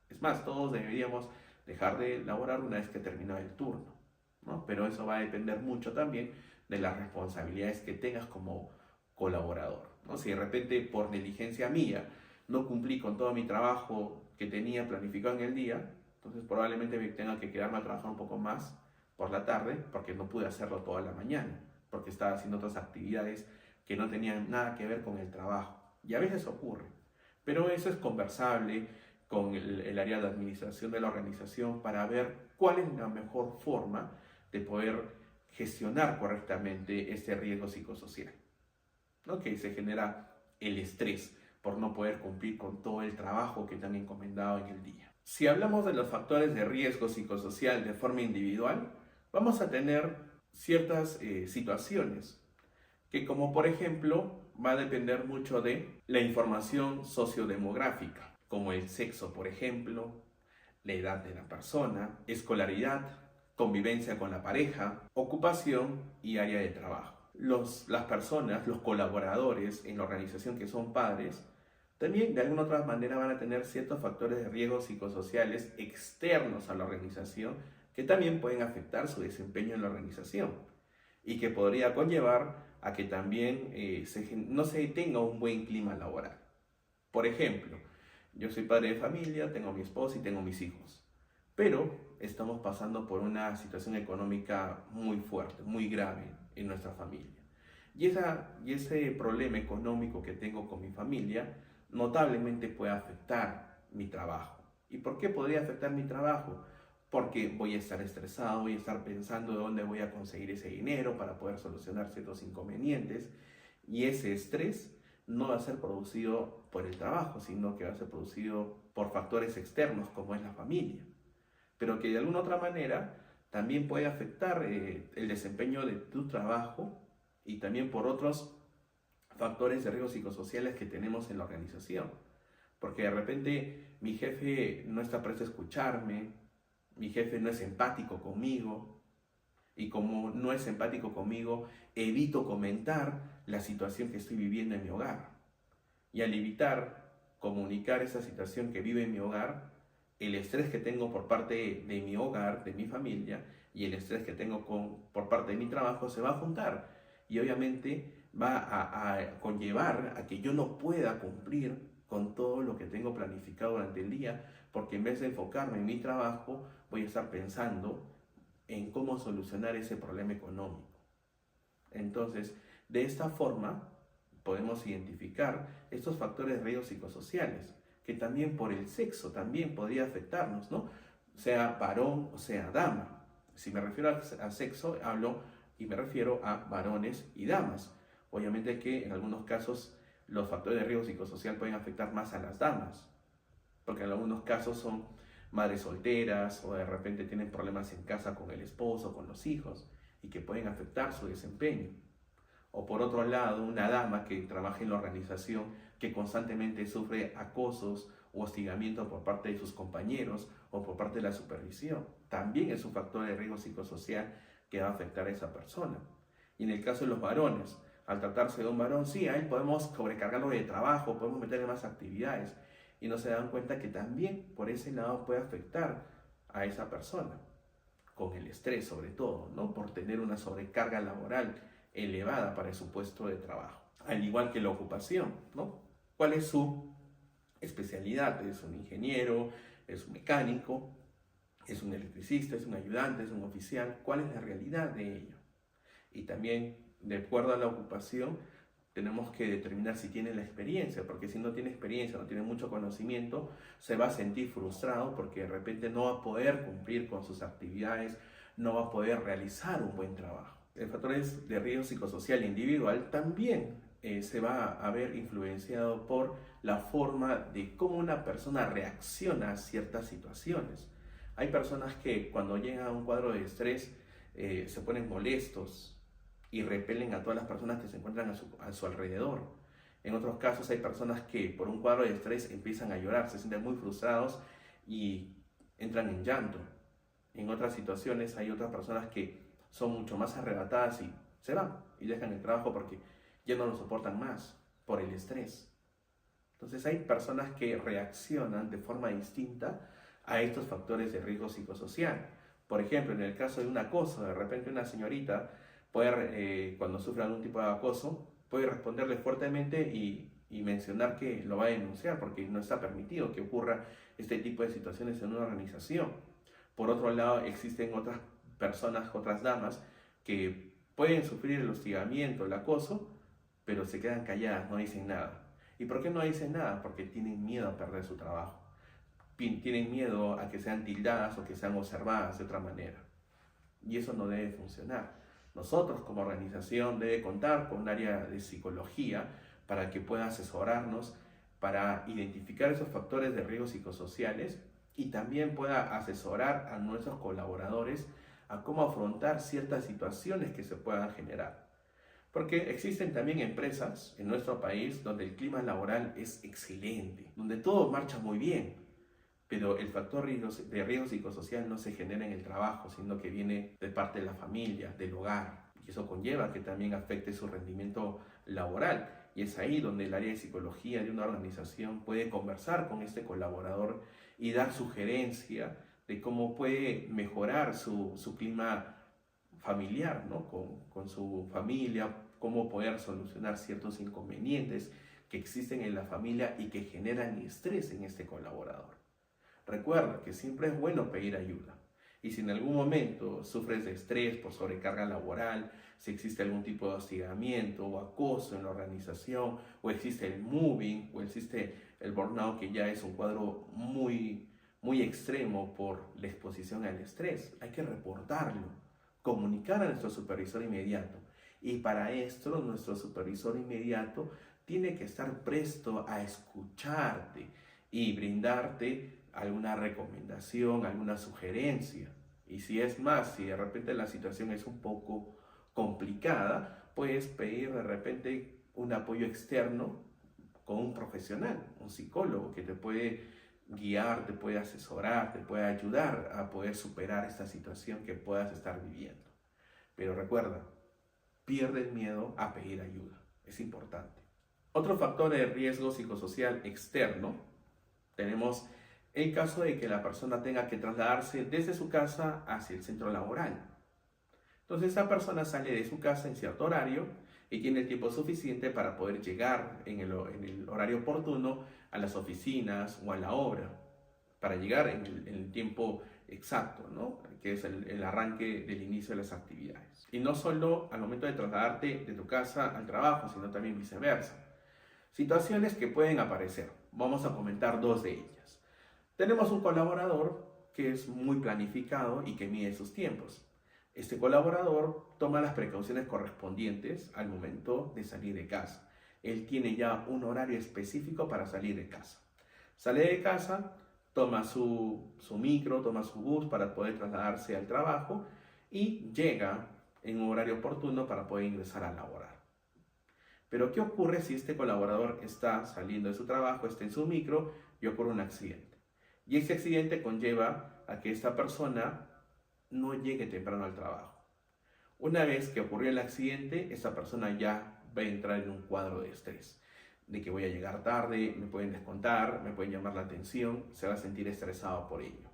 Es más, todos deberíamos dejar de laborar una vez que termina el turno, ¿no? Pero eso va a depender mucho también de las responsabilidades que tengas como colaborador, ¿no? Si de repente por negligencia mía no cumplí con todo mi trabajo que tenía planificado en el día, entonces probablemente me tenga que quedarme a trabajar un poco más por la tarde porque no pude hacerlo toda la mañana, porque estaba haciendo otras actividades que no tenían nada que ver con el trabajo. Y a veces ocurre, pero eso es conversable con el área de administración de la organización para ver cuál es la mejor forma de poder gestionar correctamente este riesgo psicosocial, ¿no? Que se genera el estrés por no poder cumplir con todo el trabajo que te han encomendado en el día. Si hablamos de los factores de riesgo psicosocial de forma individual, vamos a tener ciertas situaciones que, como por ejemplo, va a depender mucho de la información sociodemográfica, como el sexo, por ejemplo, la edad de la persona, escolaridad, convivencia con la pareja, ocupación y área de trabajo. Las personas, los colaboradores en la organización que son padres, también de alguna otra manera van a tener ciertos factores de riesgo psicosociales externos a la organización que también pueden afectar su desempeño en la organización y que podría conllevar a que también no se tenga un buen clima laboral. Por ejemplo, yo soy padre de familia, tengo a mi esposa y tengo mis hijos, pero estamos pasando por una situación económica muy fuerte, muy grave en nuestra familia. Y ese problema económico que tengo con mi familia notablemente puede afectar mi trabajo. ¿Y por qué podría afectar mi trabajo? Porque voy a estar estresado, voy a estar pensando de dónde voy a conseguir ese dinero para poder solucionar ciertos inconvenientes, y ese estrés no va a ser producido por el trabajo, sino que va a ser producido por factores externos como es la familia, pero que de alguna otra manera también puede afectar el desempeño de tu trabajo y también por otros factores de riesgo psicosociales que tenemos en la organización. Porque de repente mi jefe no está presto a escucharme, mi jefe no es empático conmigo, y como no es empático conmigo, evito comentar la situación que estoy viviendo en mi hogar. Y al evitar comunicar esa situación que vive en mi hogar, el estrés que tengo por parte de mi hogar, de mi familia, y el estrés que tengo por parte de mi trabajo se va a juntar. Y obviamente va a conllevar a que yo no pueda cumplir con todo lo que tengo planificado durante el día, porque en vez de enfocarme en mi trabajo, voy a estar pensando en cómo solucionar ese problema económico. Entonces, de esta forma, podemos identificar estos factores de riesgo psicosociales, que también por el sexo también podría afectarnos, ¿no? Sea varón o sea dama. Si me refiero a sexo, hablo y me refiero a varones y damas. Obviamente que en algunos casos los factores de riesgo psicosocial pueden afectar más a las damas, porque en algunos casos son madres solteras o de repente tienen problemas en casa con el esposo, con los hijos, y que pueden afectar su desempeño. O por otro lado, una dama que trabaja en la organización que constantemente sufre acosos o hostigamiento por parte de sus compañeros o por parte de la supervisión. También es un factor de riesgo psicosocial que va a afectar a esa persona. Y en el caso de los varones, al tratarse de un varón, sí, a él podemos sobrecargarlo de trabajo, podemos meterle más actividades, y no se dan cuenta que también por ese lado puede afectar a esa persona, con el estrés sobre todo, ¿no? Por tener una sobrecarga laboral elevada para su puesto de trabajo. Al igual que la ocupación, ¿no? ¿Cuál es su especialidad? ¿Es un ingeniero? ¿Es un mecánico? ¿Es un electricista? ¿Es un ayudante? ¿Es un oficial? ¿Cuál es la realidad de ello? Y también, de acuerdo a la ocupación, tenemos que determinar si tiene la experiencia, porque si no tiene experiencia, no tiene mucho conocimiento, se va a sentir frustrado porque de repente no va a poder cumplir con sus actividades, no va a poder realizar un buen trabajo. El factor de riesgo psicosocial individual también se va a ver influenciado por la forma de cómo una persona reacciona a ciertas situaciones. Hay personas que cuando llegan a un cuadro de estrés se ponen molestos y repelen a todas las personas que se encuentran a su alrededor. En otros casos hay personas que por un cuadro de estrés empiezan a llorar, se sienten muy frustrados y entran en llanto. En otras situaciones hay otras personas que son mucho más arrebatadas y se van y dejan el trabajo porque ya no lo soportan más por el estrés. Entonces hay personas que reaccionan de forma distinta a estos factores de riesgo psicosocial. Por ejemplo, en el caso de un acoso, de repente una señorita puede, cuando sufre algún tipo de acoso, puede responderle fuertemente y mencionar que lo va a denunciar porque no está permitido que ocurra este tipo de situaciones en una organización. Por otro lado, existen otras personas, otras damas, que pueden sufrir el hostigamiento, el acoso, pero se quedan calladas, no dicen nada. ¿Y por qué no dicen nada? Porque tienen miedo a perder su trabajo. Tienen miedo a que sean tildadas o que sean observadas de otra manera. Y eso no debe funcionar. Nosotros como organización debe contar con un área de psicología para que pueda asesorarnos para identificar esos factores de riesgo psicosociales y también pueda asesorar a nuestros colaboradores a cómo afrontar ciertas situaciones que se puedan generar. Porque existen también empresas en nuestro país donde el clima laboral es excelente, donde todo marcha muy bien, pero el factor de riesgo psicosocial no se genera en el trabajo, sino que viene de parte de la familia, del hogar. Y eso conlleva que también afecte su rendimiento laboral. Y es ahí donde el área de psicología de una organización puede conversar con este colaborador y dar sugerencia de cómo puede mejorar su clima familiar, ¿no? Con su familia, cómo poder solucionar ciertos inconvenientes que existen en la familia y que generan estrés en este colaborador. Recuerda que siempre es bueno pedir ayuda. Y si en algún momento sufres de estrés por sobrecarga laboral, si existe algún tipo de hostigamiento o acoso en la organización, o existe el moving, o existe el burnout, que ya es un cuadro muy extremo por la exposición al estrés, hay que reportarlo, comunicar a nuestro supervisor inmediato. Y para esto, nuestro supervisor inmediato tiene que estar presto a escucharte y brindarte alguna recomendación, alguna sugerencia. Y si es más, si de repente la situación es un poco complicada, puedes pedir de repente un apoyo externo con un profesional, un psicólogo que te puede guiar, te puede asesorar, te puede ayudar a poder superar esta situación que puedas estar viviendo. Pero recuerda, pierde el miedo a pedir ayuda, es importante. Otro factor de riesgo psicosocial externo, tenemos el caso de que la persona tenga que trasladarse desde su casa hacia el centro laboral. Entonces esa persona sale de su casa en cierto horario y tiene el tiempo suficiente para poder llegar en el horario oportuno a las oficinas o a la obra, para llegar en el tiempo exacto, ¿no? Que es el arranque del inicio de las actividades. Y no solo al momento de trasladarte de tu casa al trabajo, sino también viceversa. Situaciones que pueden aparecer. Vamos a comentar dos de ellas. Tenemos un colaborador que es muy planificado y que mide sus tiempos. Este colaborador toma las precauciones correspondientes al momento de salir de casa. Él tiene ya un horario específico para salir de casa. Sale de casa, toma su micro, toma su bus para poder trasladarse al trabajo y llega en un horario oportuno para poder ingresar a laborar. Pero ¿qué ocurre si este colaborador está saliendo de su trabajo, está en su micro y ocurre un accidente? Y ese accidente conlleva a que esta persona no llegue temprano al trabajo. Una vez que ocurrió el accidente, esta persona ya va a entrar en un cuadro de estrés, de que voy a llegar tarde, me pueden descontar, me pueden llamar la atención, se va a sentir estresado por ello.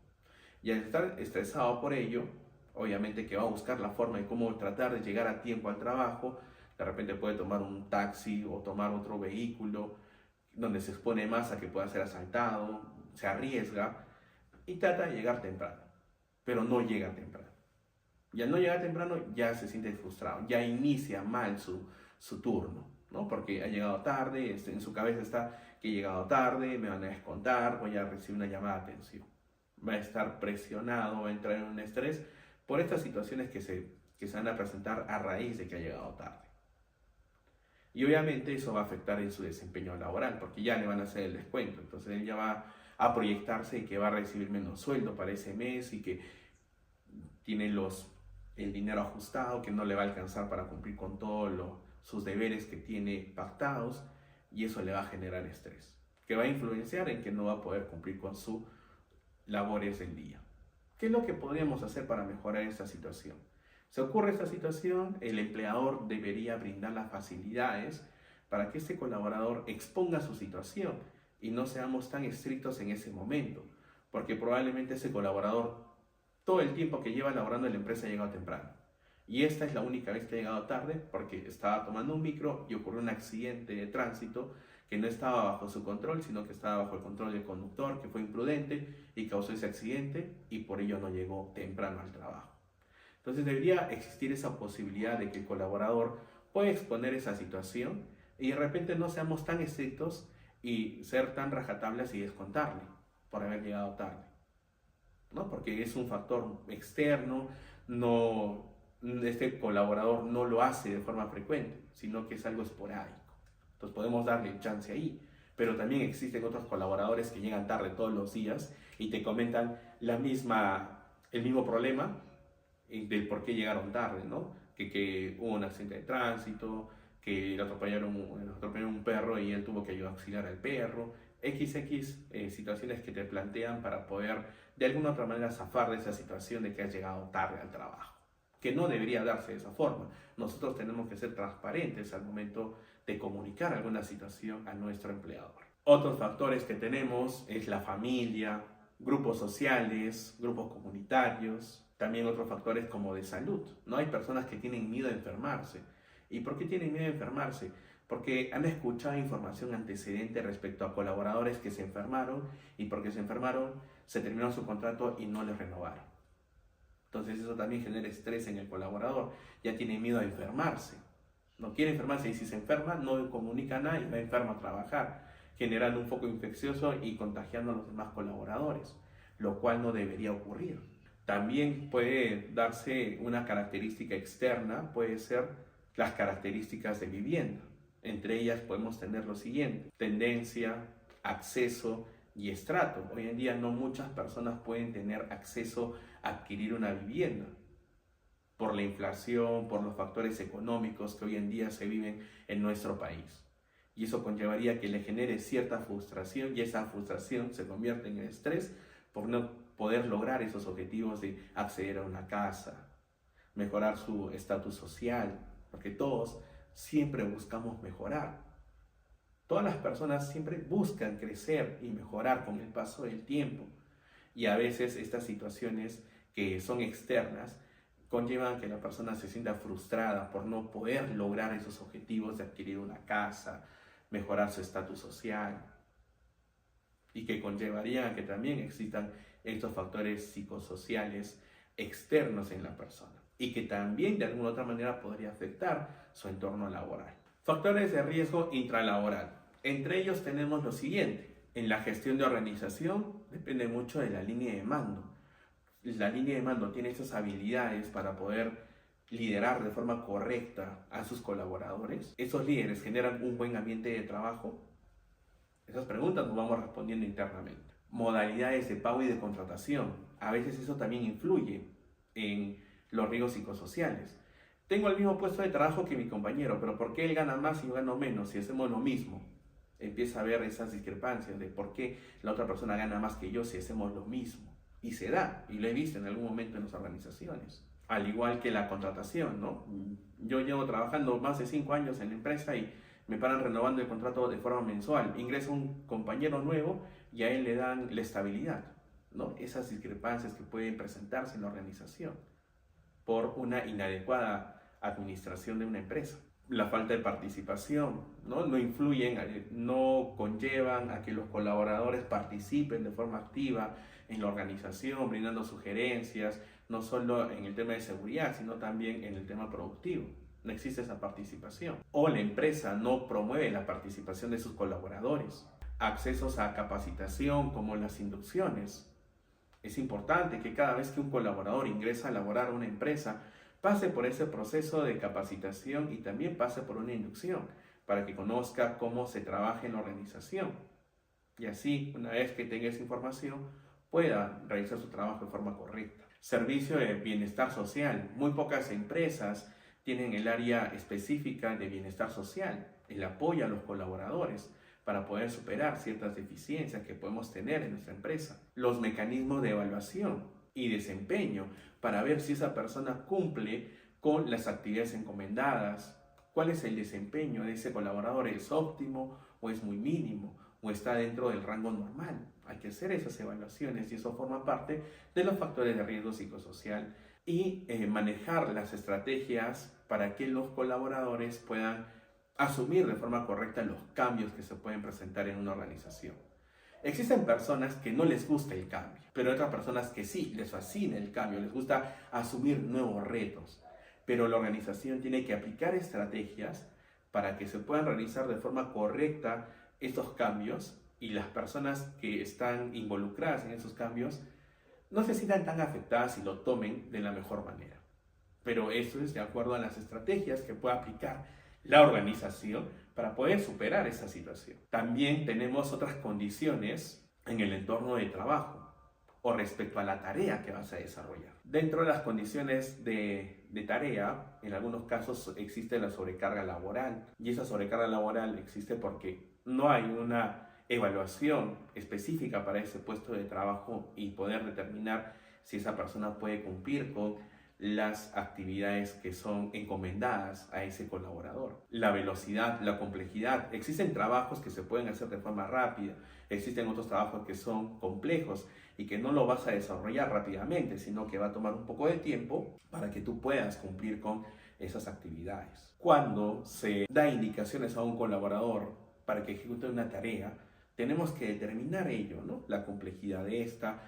Y al estar estresado por ello, obviamente que va a buscar la forma de cómo tratar de llegar a tiempo al trabajo. De repente puede tomar un taxi o tomar otro vehículo donde se expone más a que pueda ser asaltado, se arriesga y trata de llegar temprano, pero no llega temprano. Y al no llegar temprano ya se siente frustrado, ya inicia mal su turno. ¿no? Porque ha llegado tarde, en su cabeza está que he llegado tarde, me van a descontar, voy a recibir una llamada de atención. Va a estar presionado, va a entrar en un estrés por estas situaciones que se van a presentar a raíz de que ha llegado tarde. Y obviamente eso va a afectar en su desempeño laboral, porque ya le van a hacer el descuento. Entonces él ya va a proyectarse y que va a recibir menos sueldo para ese mes y que tiene el dinero ajustado, que no le va a alcanzar para cumplir con todos sus deberes que tiene pactados, y eso le va a generar estrés, que va a influenciar en que no va a poder cumplir con sus labores del día. ¿Qué es lo que podríamos hacer para mejorar esta situación? Se ocurre esta situación, el empleador debería brindar las facilidades para que este colaborador exponga su situación y no seamos tan estrictos en ese momento, porque probablemente ese colaborador todo el tiempo que lleva laborando en la empresa ha llegado temprano. Y esta es la única vez que ha llegado tarde porque estaba tomando un micro y ocurrió un accidente de tránsito que no estaba bajo su control, sino que estaba bajo el control del conductor, que fue imprudente y causó ese accidente y por ello no llegó temprano al trabajo. Entonces debería existir esa posibilidad de que el colaborador pueda exponer esa situación y de repente no seamos tan estrictos y ser tan rajatablas y descontarle por haber llegado tarde, ¿no? Porque es un factor externo, este colaborador no lo hace de forma frecuente, sino que es algo esporádico. Entonces podemos darle chance ahí, pero también existen otros colaboradores que llegan tarde todos los días y te comentan el mismo problema del por qué llegaron tarde, ¿no? Que hubo un accidente de tránsito, que le atropellaron un perro y él tuvo que ayudar a auxiliar al perro, XX situaciones que te plantean para poder de alguna otra manera zafar de esa situación de que has llegado tarde al trabajo, que no debería darse de esa forma. Nosotros tenemos que ser transparentes al momento de comunicar alguna situación a nuestro empleador. Otros factores que tenemos es la familia, grupos sociales, grupos comunitarios, también otros factores como de salud, ¿no? Hay personas que tienen miedo a enfermarse. ¿Y por qué tienen miedo a enfermarse? Porque han escuchado información antecedente respecto a colaboradores que se enfermaron y porque se enfermaron se terminó su contrato y no les renovaron. Entonces eso también genera estrés en el colaborador, ya tiene miedo a enfermarse, no quiere enfermarse y si se enferma no comunica nada y va enfermo a trabajar, generando un foco infeccioso y contagiando a los demás colaboradores, lo cual no debería ocurrir. También puede darse una característica externa, puede ser las características de vivienda. Entre ellas podemos tener lo siguiente: tendencia, acceso y estrato. Hoy en día no muchas personas pueden tener acceso a adquirir una vivienda por la inflación, por los factores económicos que hoy en día se viven en nuestro país. Y eso conllevaría que le genere cierta frustración y esa frustración se convierte en estrés por no poder lograr esos objetivos de acceder a una casa, mejorar su estatus social, porque todos siempre buscamos mejorar. Todas las personas siempre buscan crecer y mejorar con el paso del tiempo. Y a veces estas situaciones que son externas conllevan que la persona se sienta frustrada por no poder lograr esos objetivos de adquirir una casa, mejorar su estatus social, y que conllevaría a que también existan estos factores psicosociales externos en la persona y que también de alguna otra manera podría afectar su entorno laboral. Factores de riesgo intralaboral. Entre ellos tenemos lo siguiente: en la gestión de organización depende mucho de la línea de mando. La línea de mando tiene esas habilidades para poder liderar de forma correcta a sus colaboradores. ¿Esos líderes generan un buen ambiente de trabajo? Esas preguntas nos vamos respondiendo internamente. Modalidades de pago y de contratación. A veces eso también influye en los riesgos psicosociales. Tengo el mismo puesto de trabajo que mi compañero, pero ¿por qué él gana más y yo gano menos si hacemos lo mismo? Empieza a haber esas discrepancias de por qué la otra persona gana más que yo si hacemos lo mismo. Y se da, y lo he visto en algún momento en las organizaciones. Al igual que la contratación, ¿no? Yo llevo trabajando más de 5 años en la empresa y me paran renovando el contrato de forma mensual. Ingresa un compañero nuevo y a él le dan la estabilidad, ¿no? Esas discrepancias que pueden presentarse en la organización por una inadecuada administración de una empresa. La falta de participación, ¿no? No influyen, no conllevan a que los colaboradores participen de forma activa en la organización, brindando sugerencias, no solo en el tema de seguridad, sino también en el tema productivo. no existe esa participación. O la empresa no promueve la participación de sus colaboradores. Accesos a capacitación como las inducciones. Es importante que cada vez que un colaborador ingresa a laborar a una empresa, pase por ese proceso de capacitación y también pase por una inducción para que conozca cómo se trabaja en la organización. Y así, una vez que tenga esa información, pueda realizar su trabajo de forma correcta. Servicio de bienestar social. Muy pocas empresas tienen el área específica de bienestar social, el apoyo a los colaboradores para poder superar ciertas deficiencias que podemos tener en nuestra empresa. Los mecanismos de evaluación y desempeño para ver si esa persona cumple con las actividades encomendadas, cuál es el desempeño de ese colaborador, ¿es óptimo o es muy mínimo o está dentro del rango normal? Hay que hacer esas evaluaciones y eso forma parte de los factores de riesgo psicosocial y manejar las estrategias para que los colaboradores puedan asumir de forma correcta los cambios que se pueden presentar en una organización. Existen personas que no les gusta el cambio, pero otras personas que sí, les fascina el cambio, les gusta asumir nuevos retos. Pero la organización tiene que aplicar estrategias para que se puedan realizar de forma correcta estos cambios y las personas que están involucradas en esos cambios no se sientan tan afectadas y lo tomen de la mejor manera. Pero eso es de acuerdo a las estrategias que pueda aplicar la organización para poder superar esa situación. También tenemos otras condiciones en el entorno de trabajo o respecto a la tarea que vas a desarrollar. Dentro de las condiciones de tarea, en algunos casos existe la sobrecarga laboral y esa sobrecarga laboral existe porque no hay una evaluación específica para ese puesto de trabajo y poder determinar si esa persona puede cumplir con las actividades que son encomendadas a ese colaborador. La velocidad, la complejidad. Existen trabajos que se pueden hacer de forma rápida, existen otros trabajos que son complejos y que no lo vas a desarrollar rápidamente, sino que va a tomar un poco de tiempo para que tú puedas cumplir con esas actividades. Cuando se da indicaciones a un colaborador para que ejecute una tarea, tenemos que determinar ello, ¿no? La complejidad de esta,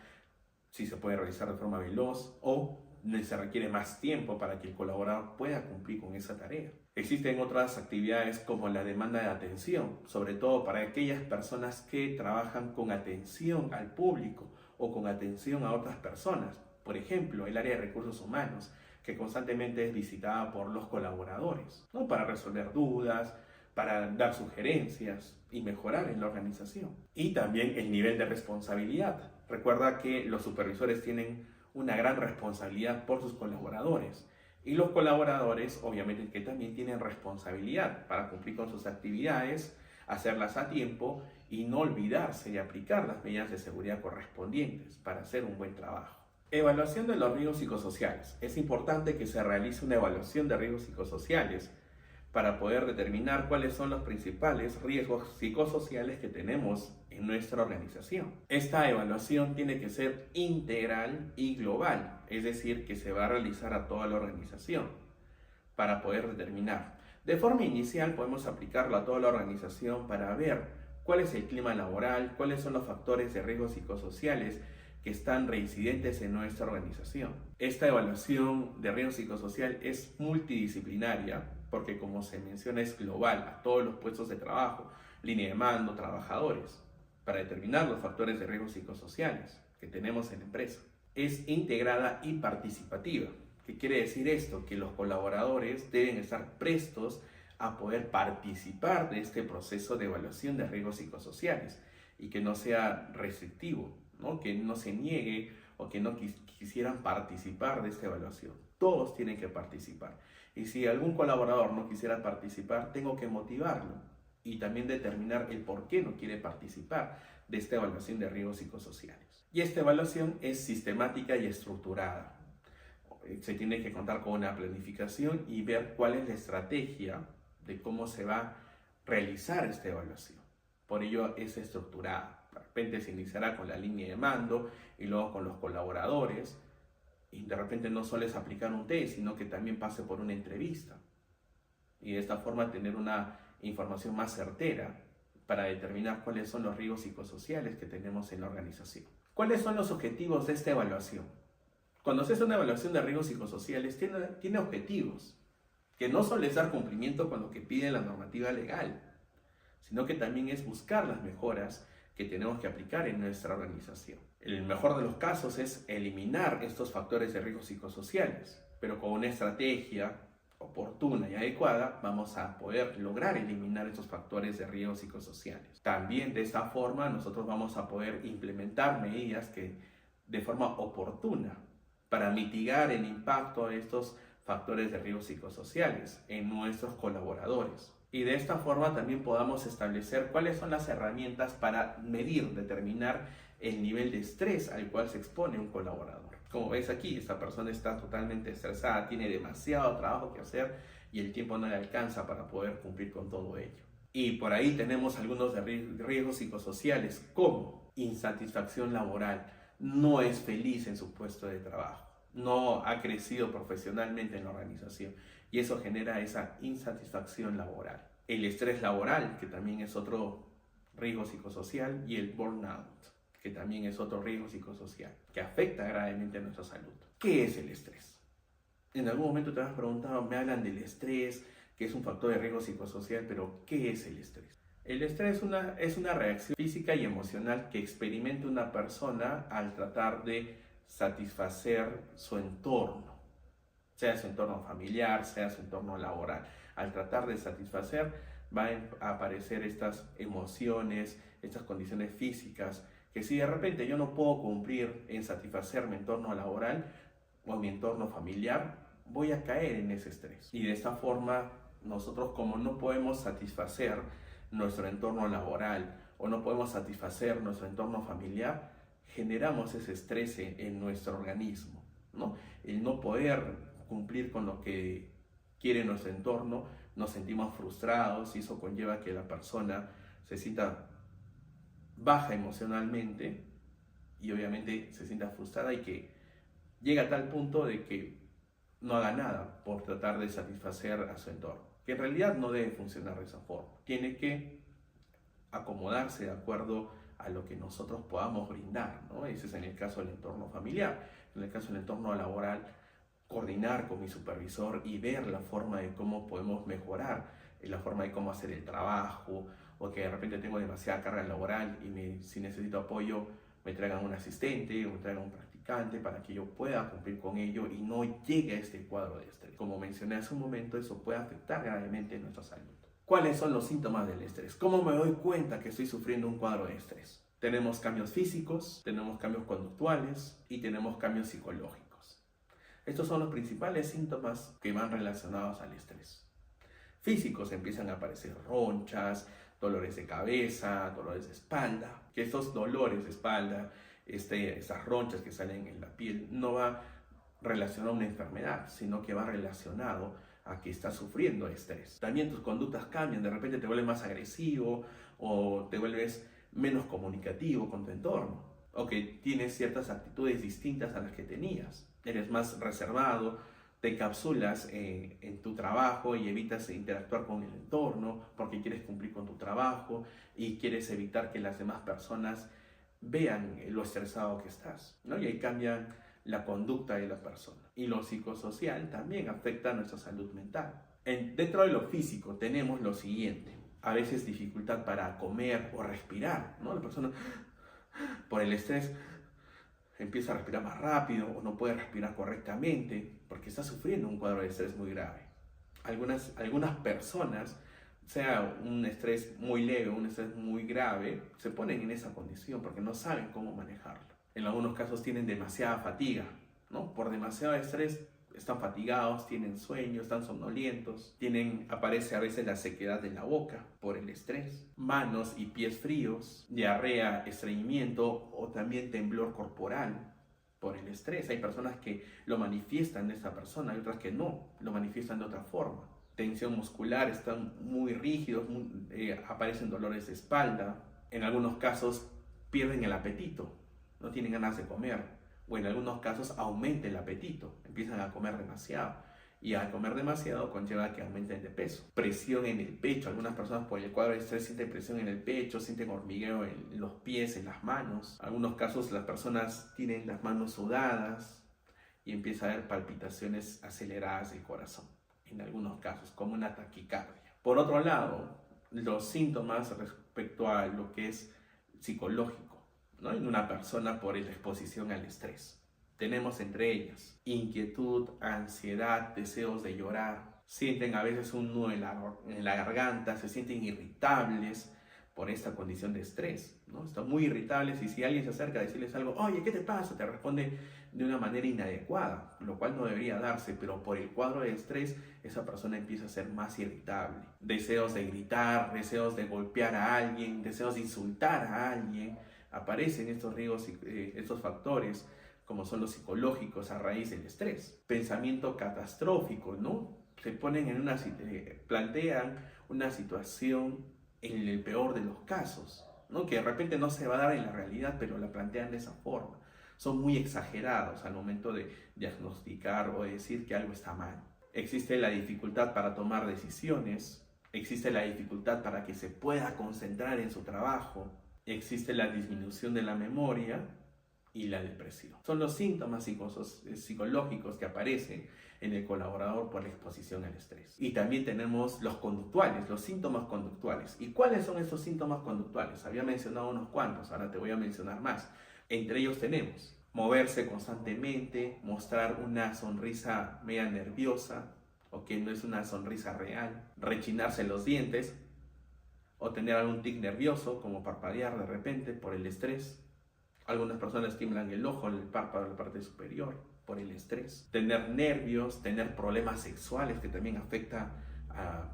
si se puede realizar de forma veloz o se requiere más tiempo para que el colaborador pueda cumplir con esa tarea. Existen otras actividades como la demanda de atención, sobre todo para aquellas personas que trabajan con atención al público o con atención a otras personas. Por ejemplo, el área de recursos humanos, que constantemente es visitada por los colaboradores, ¿no? Para resolver dudas, para dar sugerencias y mejorar en la organización. Y también el nivel de responsabilidad. Recuerda que los supervisores tienen una gran responsabilidad por sus colaboradores y los colaboradores obviamente que también tienen responsabilidad para cumplir con sus actividades, hacerlas a tiempo y no olvidarse de aplicar las medidas de seguridad correspondientes para hacer un buen trabajo. Evaluación de los riesgos psicosociales. Es importante que se realice una evaluación de riesgos psicosociales para poder determinar cuáles son los principales riesgos psicosociales que tenemos en nuestra organización. Esta evaluación tiene que ser integral y global, es decir, que se va a realizar a toda la organización para poder determinar. De forma inicial podemos aplicarlo a toda la organización para ver cuál es el clima laboral, cuáles son los factores de riesgos psicosociales que están reincidentes en nuestra organización. Esta evaluación de riesgo psicosocial es multidisciplinaria porque, como se menciona, es global a todos los puestos de trabajo, línea de mando, trabajadores, para determinar los factores de riesgo psicosociales que tenemos en la empresa. Es integrada y participativa. ¿Qué quiere decir esto? Que los colaboradores deben estar prestos a poder participar de este proceso de evaluación de riesgos psicosociales y que no sea restrictivo, ¿no? Que no se niegue o que no quisieran participar de esta evaluación. Todos tienen que participar. Y si algún colaborador no quisiera participar, tengo que motivarlo y también determinar el por qué no quiere participar de esta evaluación de riesgos psicosociales. Y esta evaluación es sistemática y estructurada. Se tiene que contar con una planificación y ver cuál es la estrategia de cómo se va a realizar esta evaluación. Por ello es estructurada. De repente se iniciará con la línea de mando y luego con los colaboradores. Y de repente no solo es aplicar un test, sino que también pase por una entrevista. Y de esta forma tener una información más certera para determinar cuáles son los riesgos psicosociales que tenemos en la organización. ¿Cuáles son los objetivos de esta evaluación? Cuando se hace una evaluación de riesgos psicosociales, tiene objetivos. que no solo es dar cumplimiento con lo que pide la normativa legal, sino que también es buscar las mejoras que tenemos que aplicar en nuestra organización. El mejor de los casos es eliminar estos factores de riesgo psicosociales, pero con una estrategia oportuna y adecuada vamos a poder lograr eliminar estos factores de riesgo psicosociales. También de esta forma nosotros vamos a poder implementar medidas que de forma oportuna para mitigar el impacto de estos factores de riesgo psicosociales en nuestros colaboradores. Y de esta forma también podamos establecer cuáles son las herramientas para medir, determinar el nivel de estrés al cual se expone un colaborador. Como ves aquí, esta persona está totalmente estresada, tiene demasiado trabajo que hacer y el tiempo no le alcanza para poder cumplir con todo ello. Y por ahí tenemos algunos de riesgos psicosociales como insatisfacción laboral, no es feliz en su puesto de trabajo, no ha crecido profesionalmente en la organización y eso genera esa insatisfacción laboral. El estrés laboral, que también es otro riesgo psicosocial, y el burnout, que también es otro riesgo psicosocial, que afecta gravemente a nuestra salud. ¿Qué es el estrés? En algún momento te has preguntado, me hablan del estrés, que es un factor de riesgo psicosocial, pero ¿qué es el estrés? El estrés es una reacción física y emocional que experimenta una persona al tratar de satisfacer su entorno, sea su entorno familiar, sea su entorno laboral. Al tratar de satisfacer van a aparecer estas emociones, estas condiciones físicas, que si de repente yo no puedo cumplir en satisfacer mi entorno laboral o mi entorno familiar, voy a caer en ese estrés. Y de esta forma, nosotros como no podemos satisfacer nuestro entorno laboral o no podemos satisfacer nuestro entorno familiar, generamos ese estrés en nuestro organismo, ¿no? El no poder cumplir con lo que quiere nuestro entorno, nos sentimos frustrados y eso conlleva que la persona se sienta baja emocionalmente y obviamente se sienta frustrada y que llega a tal punto de que no haga nada por tratar de satisfacer a su entorno, que en realidad no debe funcionar de esa forma. Tiene que acomodarse de acuerdo a lo que nosotros podamos brindar, ¿no? Ese es en el caso del entorno familiar. En el caso del entorno laboral, coordinar con mi supervisor y ver la forma de cómo podemos mejorar, la forma de cómo hacer el trabajo, o que de repente tengo demasiada carga laboral y si necesito apoyo me traigan un asistente o me traigan un practicante para que yo pueda cumplir con ello y no llegue a este cuadro de estrés. Como mencioné hace un momento, eso puede afectar gravemente nuestra salud. ¿Cuáles son los síntomas del estrés? ¿Cómo me doy cuenta que estoy sufriendo un cuadro de estrés? Tenemos cambios físicos, tenemos cambios conductuales y tenemos cambios psicológicos. Estos son los principales síntomas que van relacionados al estrés. Físicos, empiezan a aparecer ronchas, dolores de cabeza, dolores de espalda. Que estos dolores de espalda, esas ronchas que salen en la piel, no va relacionado a una enfermedad, sino que va relacionado a que estás sufriendo estrés. También tus conductas cambian, de repente te vuelves más agresivo o te vuelves menos comunicativo con tu entorno, o que tienes ciertas actitudes distintas a las que tenías. Eres más reservado, te encapsulas en tu trabajo y evitas interactuar con el entorno porque quieres cumplir con tu trabajo y quieres evitar que las demás personas vean lo estresado que estás, ¿no? Y ahí cambian la conducta de la persona. Y lo psicosocial también afecta a nuestra salud mental. Dentro de lo físico tenemos lo siguiente: a veces dificultad para comer o respirar, ¿no? La persona por el estrés empieza a respirar más rápido o no puede respirar correctamente porque está sufriendo un cuadro de estrés muy grave. Algunas personas, sea un estrés muy leve o un estrés muy grave, se ponen en esa condición porque no saben cómo manejarlo. En algunos casos tienen demasiada fatiga, ¿no? Por demasiado estrés están fatigados, tienen sueño, están somnolientos, aparece a veces la sequedad de la boca por el estrés, manos y pies fríos, diarrea, estreñimiento o también temblor corporal por el estrés. Hay personas que lo manifiestan de esta persona, hay otras que no, lo manifiestan de otra forma. Tensión muscular, están muy rígidos, aparecen dolores de espalda, en algunos casos pierden el apetito, no tienen ganas de comer. O en algunos casos aumenta el apetito, empiezan a comer demasiado. Y al comer demasiado conlleva que aumenten de peso. Presión en el pecho, algunas personas por el cuadro de estrés sienten presión en el pecho, sienten hormigueo en los pies, en las manos. En algunos casos las personas tienen las manos sudadas y empieza a haber palpitaciones aceleradas del corazón. en algunos casos, como una taquicardia. Por otro lado, los síntomas respecto a lo que es psicológico, ¿no?, en una persona por la exposición al estrés. Tenemos entre ellas inquietud, ansiedad, deseos de llorar, sienten a veces un nudo en la garganta, se sienten irritables por esta condición de estrés, ¿no? Están muy irritables y si alguien se acerca a decirles algo, oye, ¿qué te pasa?, te responde de una manera inadecuada, lo cual no debería darse, pero por el cuadro de estrés esa persona empieza a ser más irritable. Deseos de gritar, deseos de golpear a alguien, deseos de insultar a alguien, aparecen estos riesgos, estos factores como son los psicológicos a raíz del estrés. Pensamiento catastrófico, ¿no? Se ponen en plantean una situación en el peor de los casos, ¿no?, que de repente no se va a dar en la realidad, pero la plantean de esa forma. Son muy exagerados al momento de diagnosticar o de decir que algo está mal. Existe la dificultad para tomar decisiones, existe la dificultad para que se pueda concentrar en su trabajo, existe la disminución de la memoria y la depresión. Son los síntomas psicológicos que aparecen en el colaborador por la exposición al estrés. Y también tenemos los conductuales, los síntomas conductuales. ¿Y cuáles son estos síntomas conductuales? Había mencionado unos cuantos, ahora te voy a mencionar más. Entre ellos tenemos moverse constantemente, mostrar una sonrisa media nerviosa o que no es una sonrisa real, rechinarse los dientes o tener algún tic nervioso como parpadear de repente por el estrés. Algunas personas tiemblan el ojo, el párpado de la parte superior por el estrés. Tener nervios, tener problemas sexuales que también afecta a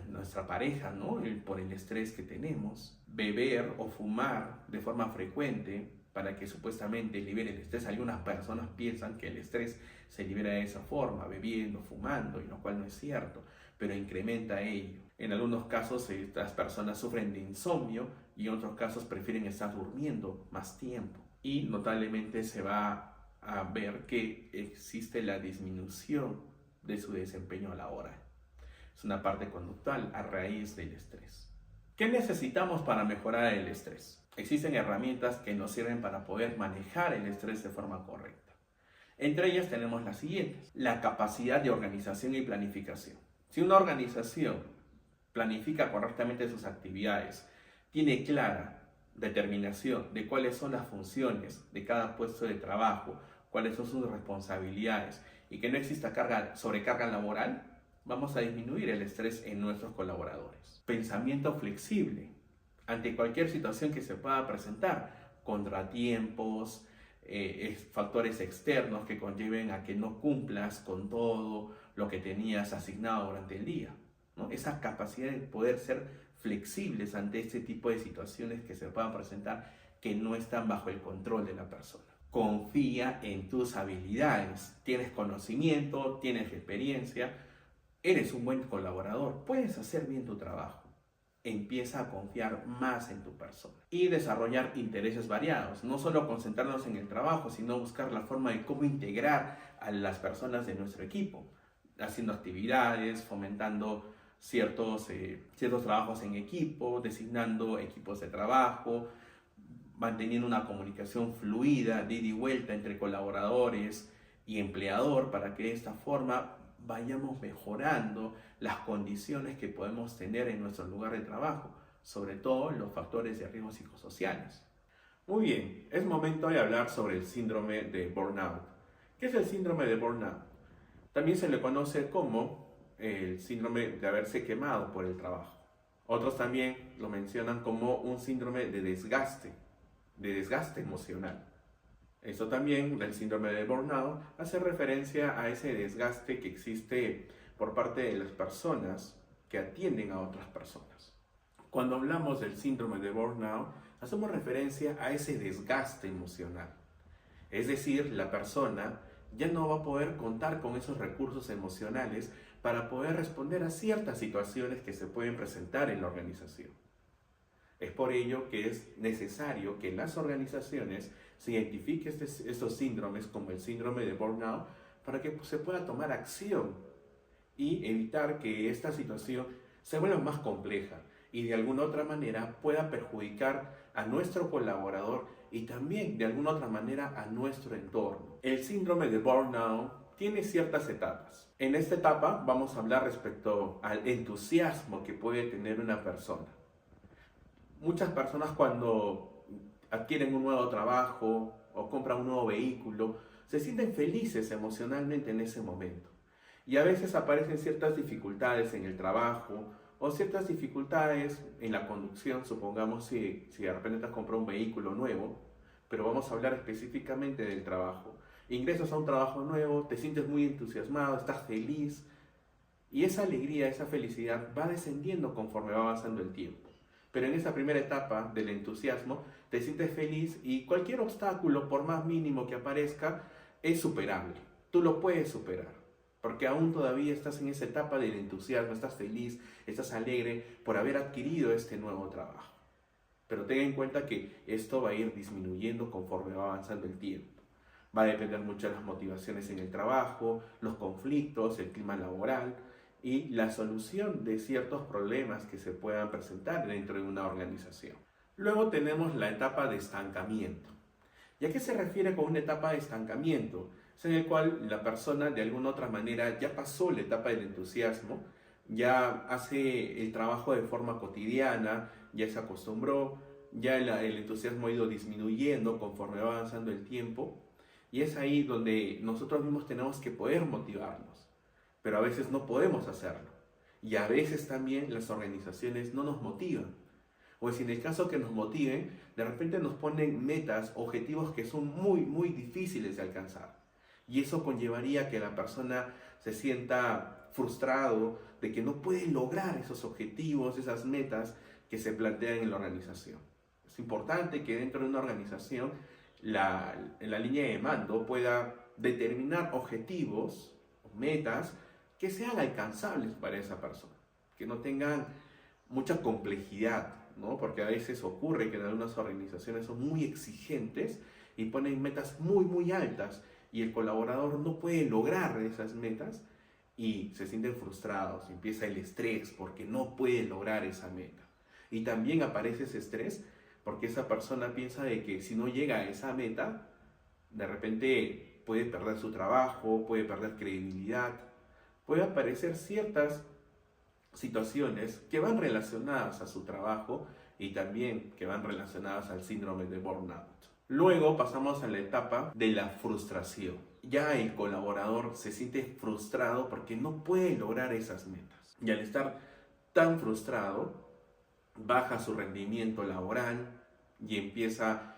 nuestra pareja, ¿no?, por el estrés que tenemos. Beber o fumar de forma frecuente para que supuestamente libere el estrés. Algunas personas piensan que el estrés se libera de esa forma, bebiendo, fumando, y lo cual no es cierto, pero incrementa ello. En algunos casos estas personas sufren de insomnio y en otros casos prefieren estar durmiendo más tiempo. Y notablemente se va a ver que existe la disminución de su desempeño laboral. Es una parte conductual a raíz del estrés. ¿Qué necesitamos para mejorar el estrés? Existen herramientas que nos sirven para poder manejar el estrés de forma correcta. Entre ellas tenemos las siguientes: la capacidad de organización y planificación. Si una organización planifica correctamente sus actividades, tiene clara determinación de cuáles son las funciones de cada puesto de trabajo, cuáles son sus responsabilidades y que no exista sobrecarga laboral, vamos a disminuir el estrés en nuestros colaboradores. Pensamiento flexible ante cualquier situación que se pueda presentar, contratiempos, factores externos que conlleven a que no cumplas con todo lo que tenías asignado durante el día, ¿no? Esa capacidad de poder ser flexibles ante este tipo de situaciones que se puedan presentar que no están bajo el control de la persona. Confía en tus habilidades. Tienes conocimiento, tienes experiencia, eres un buen colaborador, puedes hacer bien tu trabajo. Empieza a confiar más en tu persona y desarrollar intereses variados, no solo concentrarnos en el trabajo, sino buscar la forma de cómo integrar a las personas de nuestro equipo, haciendo actividades, fomentando ciertos trabajos en equipo, designando equipos de trabajo, manteniendo una comunicación fluida, de ida y vuelta entre colaboradores y empleador, para que de esta forma vayamos mejorando las condiciones que podemos tener en nuestro lugar de trabajo, sobre todo los factores de riesgo psicosociales. Muy bien, es momento de hablar sobre el síndrome de burnout. ¿Qué es el síndrome de burnout? También se le conoce como el síndrome de haberse quemado por el trabajo. Otros también lo mencionan como un síndrome de desgaste emocional. Esto también, del síndrome de burnout, hace referencia a ese desgaste que existe por parte de las personas que atienden a otras personas. Cuando hablamos del síndrome de burnout, hacemos referencia a ese desgaste emocional. Es decir, la persona ya no va a poder contar con esos recursos emocionales para poder responder a ciertas situaciones que se pueden presentar en la organización. Es por ello que es necesario que en las organizaciones se identifique estos síndromes como el síndrome de burnout para que se pueda tomar acción y evitar que esta situación se vuelva más compleja y de alguna otra manera pueda perjudicar a nuestro colaborador y también de alguna otra manera a nuestro entorno. El síndrome de burnout tiene ciertas etapas. En esta etapa vamos a hablar respecto al entusiasmo que puede tener una persona. Muchas personas cuando adquieren un nuevo trabajo o compran un nuevo vehículo, se sienten felices emocionalmente en ese momento. Y a veces aparecen ciertas dificultades en el trabajo o ciertas dificultades en la conducción, supongamos si de repente te has comprado un vehículo nuevo, pero vamos a hablar específicamente del trabajo. Ingresas a un trabajo nuevo, te sientes muy entusiasmado, estás feliz y esa alegría, esa felicidad va descendiendo conforme va avanzando el tiempo. Pero en esa primera etapa del entusiasmo te sientes feliz y cualquier obstáculo, por más mínimo que aparezca, es superable. Tú lo puedes superar, porque aún todavía estás en esa etapa del entusiasmo, estás feliz, estás alegre por haber adquirido este nuevo trabajo. Pero ten en cuenta que esto va a ir disminuyendo conforme va avanzando el tiempo. Va a depender mucho de las motivaciones en el trabajo, los conflictos, el clima laboral y la solución de ciertos problemas que se puedan presentar dentro de una organización. Luego tenemos la etapa de estancamiento. ¿Y a qué se refiere con una etapa de estancamiento? Es en el cual la persona de alguna otra manera ya pasó la etapa del entusiasmo, ya hace el trabajo de forma cotidiana, ya se acostumbró, ya el entusiasmo ha ido disminuyendo conforme va avanzando el tiempo y es ahí donde nosotros mismos tenemos que poder motivarnos, pero a veces no podemos hacerlo y a veces también las organizaciones no nos motivan. O si en el caso que nos motiven, de repente nos ponen metas, objetivos que son muy difíciles de alcanzar. Y eso conllevaría que la persona se sienta frustrado de que no puede lograr esos objetivos, esas metas que se plantean en la organización. Es importante que dentro de una organización la línea de mando pueda determinar objetivos, metas que sean alcanzables para esa persona, que no tengan mucha complejidad, ¿no? Porque a veces ocurre que en algunas organizaciones son muy exigentes y ponen metas muy altas y el colaborador no puede lograr esas metas y se sienten frustrados, empieza el estrés porque no puede lograr esa meta. Y también aparece ese estrés porque esa persona piensa de que si no llega a esa meta, de repente puede perder su trabajo, puede perder credibilidad, puede aparecer ciertas situaciones que van relacionadas a su trabajo y también que van relacionadas al síndrome de burnout. Luego pasamos a la etapa de la frustración. Ya el colaborador se siente frustrado porque no puede lograr esas metas. Y al estar tan frustrado, baja su rendimiento laboral y empieza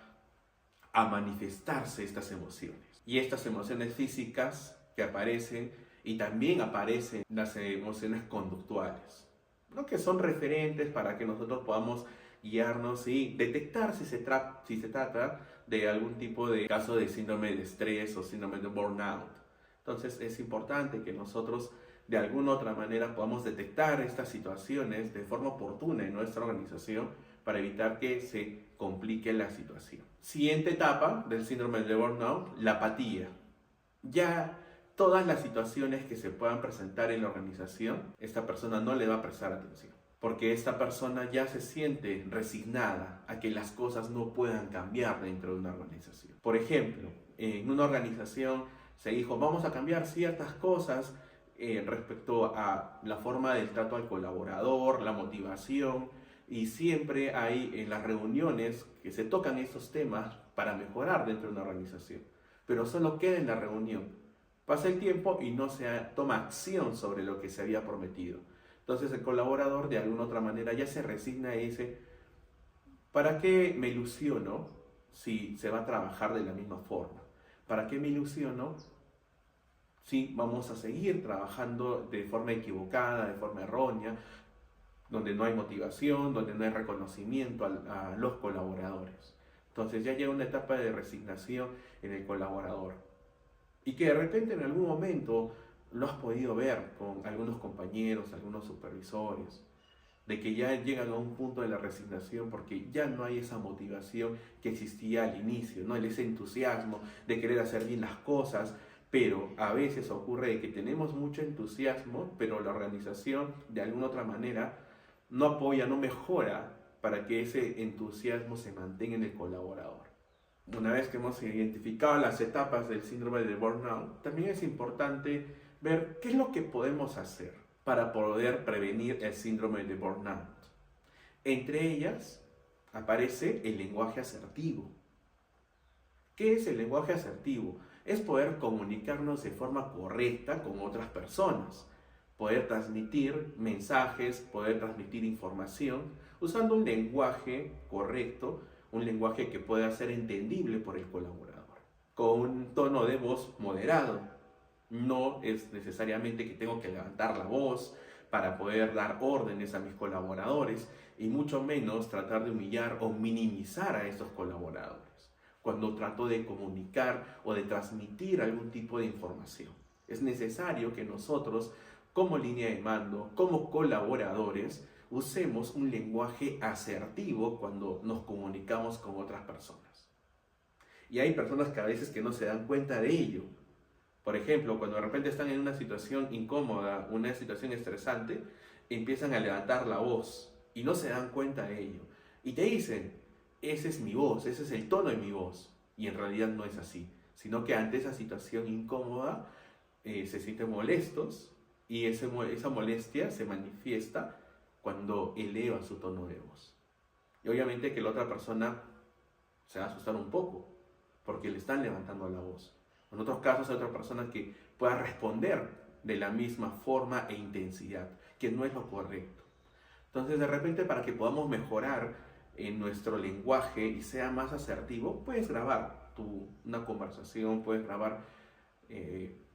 a manifestarse estas emociones. Y estas emociones físicas que aparecen y también aparecen las emociones conductuales, ¿no? Que son referentes para que nosotros podamos guiarnos y detectar si se trata de algún tipo de caso de síndrome de estrés o síndrome de burnout. Entonces es importante que nosotros de alguna otra manera podamos detectar estas situaciones de forma oportuna en nuestra organización para evitar que se complique la situación. Siguiente etapa del síndrome de burnout, la apatía. Ya todas las situaciones que se puedan presentar en la organización, esta persona no le va a prestar atención, porque esta persona ya se siente resignada a que las cosas no puedan cambiar dentro de una organización. Por ejemplo, en una organización se dijo, vamos a cambiar ciertas cosas respecto a la forma del trato al colaborador, la motivación, y siempre hay en las reuniones que se tocan estos temas para mejorar dentro de una organización, pero solo queda en la reunión. Pasa el tiempo y no se toma acción sobre lo que se había prometido. Entonces el colaborador de alguna otra manera ya se resigna y dice, ¿para qué me ilusiono si se va a trabajar de la misma forma? ¿Para qué me ilusiono si vamos a seguir trabajando de forma equivocada, de forma errónea, donde no hay motivación, donde no hay reconocimiento a los colaboradores? Entonces ya llega una etapa de resignación en el colaborador. Y que de repente en algún momento lo has podido ver con algunos compañeros, algunos supervisores, de que ya llegan a un punto de la resignación porque ya no hay esa motivación que existía al inicio, ¿no? Ese entusiasmo de querer hacer bien las cosas, pero a veces ocurre que tenemos mucho entusiasmo, pero la organización de alguna otra manera no apoya, no mejora para que ese entusiasmo se mantenga en el colaborador. Una vez que hemos identificado las etapas del síndrome de burnout, también es importante ver qué es lo que podemos hacer para poder prevenir el síndrome de burnout. Entre ellas aparece el lenguaje asertivo. ¿Qué es el lenguaje asertivo? Es poder comunicarnos de forma correcta con otras personas, poder transmitir mensajes, poder transmitir información, usando un lenguaje correcto, un lenguaje que pueda ser entendible por el colaborador, con un tono de voz moderado. No es necesariamente que tengo que levantar la voz para poder dar órdenes a mis colaboradores y mucho menos tratar de humillar o minimizar a estos colaboradores cuando trato de comunicar o de transmitir algún tipo de información. Es necesario que nosotros, como línea de mando, como colaboradores, usemos un lenguaje asertivo cuando nos comunicamos con otras personas. Y hay personas que a veces que no se dan cuenta de ello. Por ejemplo, cuando de repente están en una situación incómoda, una situación estresante, empiezan a levantar la voz y no se dan cuenta de ello. Y te dicen, esa es mi voz, ese es el tono de mi voz. Y en realidad no es así, sino que ante esa situación incómoda se sienten molestos y esa molestia se manifiesta cuando eleva su tono de voz. Y obviamente que la otra persona se va a asustar un poco porque le están levantando la voz. En otros casos hay otra persona que pueda responder de la misma forma e intensidad, que no es lo correcto. Entonces de repente para que podamos mejorar en nuestro lenguaje y sea más asertivo, puedes grabar una conversación, puedes grabar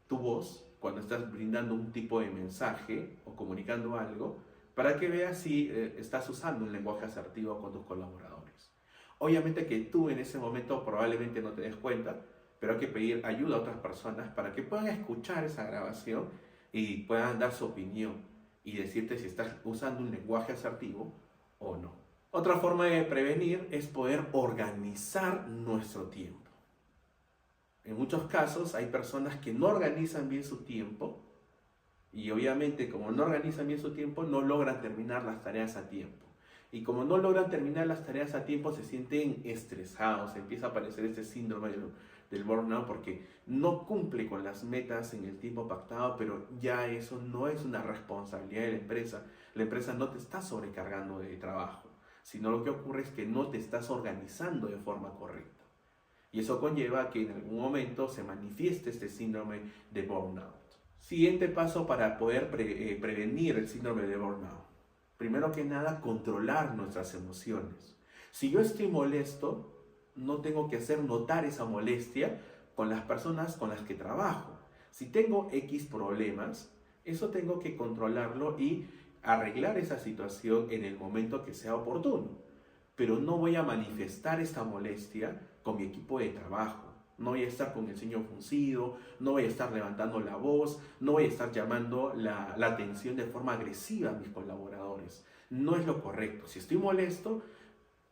tu voz cuando estás brindando un tipo de mensaje o comunicando algo, para que veas si estás usando un lenguaje asertivo con tus colaboradores. Obviamente que tú en ese momento probablemente no te des cuenta, pero hay que pedir ayuda a otras personas para que puedan escuchar esa grabación y puedan dar su opinión y decirte si estás usando un lenguaje asertivo o no. Otra forma de prevenir es poder organizar nuestro tiempo. En muchos casos hay personas que no organizan bien su tiempo y obviamente como no organizan bien su tiempo no logran terminar las tareas a tiempo. Y como no logran terminar las tareas a tiempo se sienten estresados, empieza a aparecer este síndrome del burnout porque no cumple con las metas en el tiempo pactado, pero ya eso no es una responsabilidad de la empresa. La empresa no te está sobrecargando de trabajo, sino lo que ocurre es que no te estás organizando de forma correcta. Y eso conlleva a que en algún momento se manifieste este síndrome de burnout. Siguiente paso para poder prevenir el síndrome de burnout. Primero que nada, controlar nuestras emociones. Si yo estoy molesto, no tengo que hacer notar esa molestia con las personas con las que trabajo. Si tengo X problemas, eso tengo que controlarlo y arreglar esa situación en el momento que sea oportuno. Pero no voy a manifestar esta molestia con mi equipo de trabajo. No voy a estar con el ceño fruncido, no voy a estar levantando la voz, no voy a estar llamando la atención de forma agresiva a mis colaboradores. No es lo correcto. Si estoy molesto,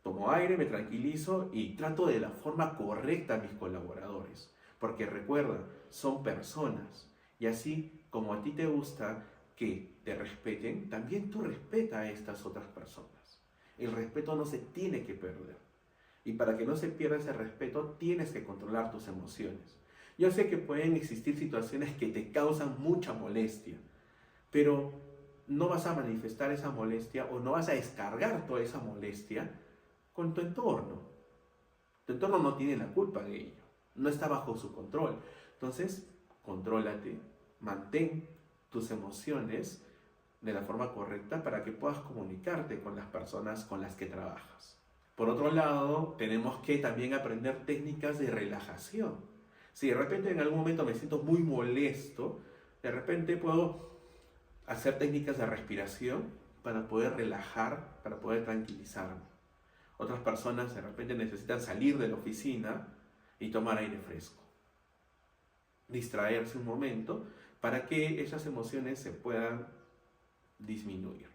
tomo aire, me tranquilizo y trato de la forma correcta a mis colaboradores. Porque recuerda, son personas. Y así como a ti te gusta que te respeten, también tú respeta a estas otras personas. El respeto no se tiene que perder. Y para que no se pierda ese respeto, tienes que controlar tus emociones. Yo sé que pueden existir situaciones que te causan mucha molestia, pero no vas a manifestar esa molestia o no vas a descargar toda esa molestia con tu entorno. Tu entorno no tiene la culpa de ello, no está bajo su control. Entonces, contrólate, mantén tus emociones de la forma correcta para que puedas comunicarte con las personas con las que trabajas. Por otro lado, tenemos que también aprender técnicas de relajación. Si de repente en algún momento me siento muy molesto, de repente puedo hacer técnicas de respiración para poder relajar, para poder tranquilizarme. Otras personas de repente necesitan salir de la oficina y tomar aire fresco. Distraerse un momento para que esas emociones se puedan disminuir.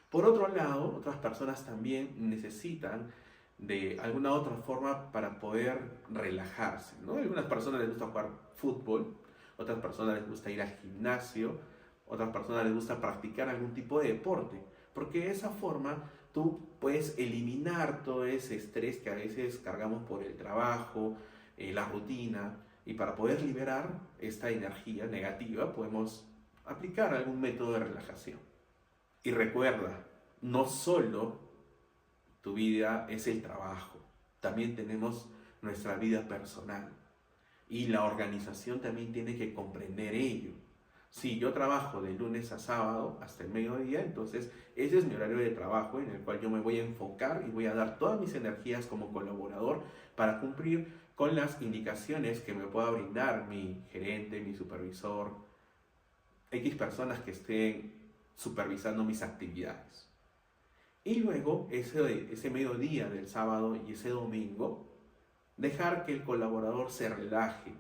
Por otro lado, otras personas también necesitan de alguna otra forma para poder relajarse, ¿no? Algunas personas les gusta jugar fútbol, otras personas les gusta ir al gimnasio, otras personas les gusta practicar algún tipo de deporte, porque de esa forma tú puedes eliminar todo ese estrés que a veces cargamos por el trabajo, la rutina, y para poder liberar esta energía negativa podemos aplicar algún método de relajación. Y recuerda, no solo tu vida es el trabajo, también tenemos nuestra vida personal. Y la organización también tiene que comprender ello. Si yo trabajo de lunes a sábado hasta el mediodía, entonces ese es mi horario de trabajo en el cual yo me voy a enfocar y voy a dar todas mis energías como colaborador para cumplir con las indicaciones que me pueda brindar mi gerente, mi supervisor, X personas que estén supervisando mis actividades. Y luego ese mediodía del sábado y ese domingo, dejar que el colaborador se relaje,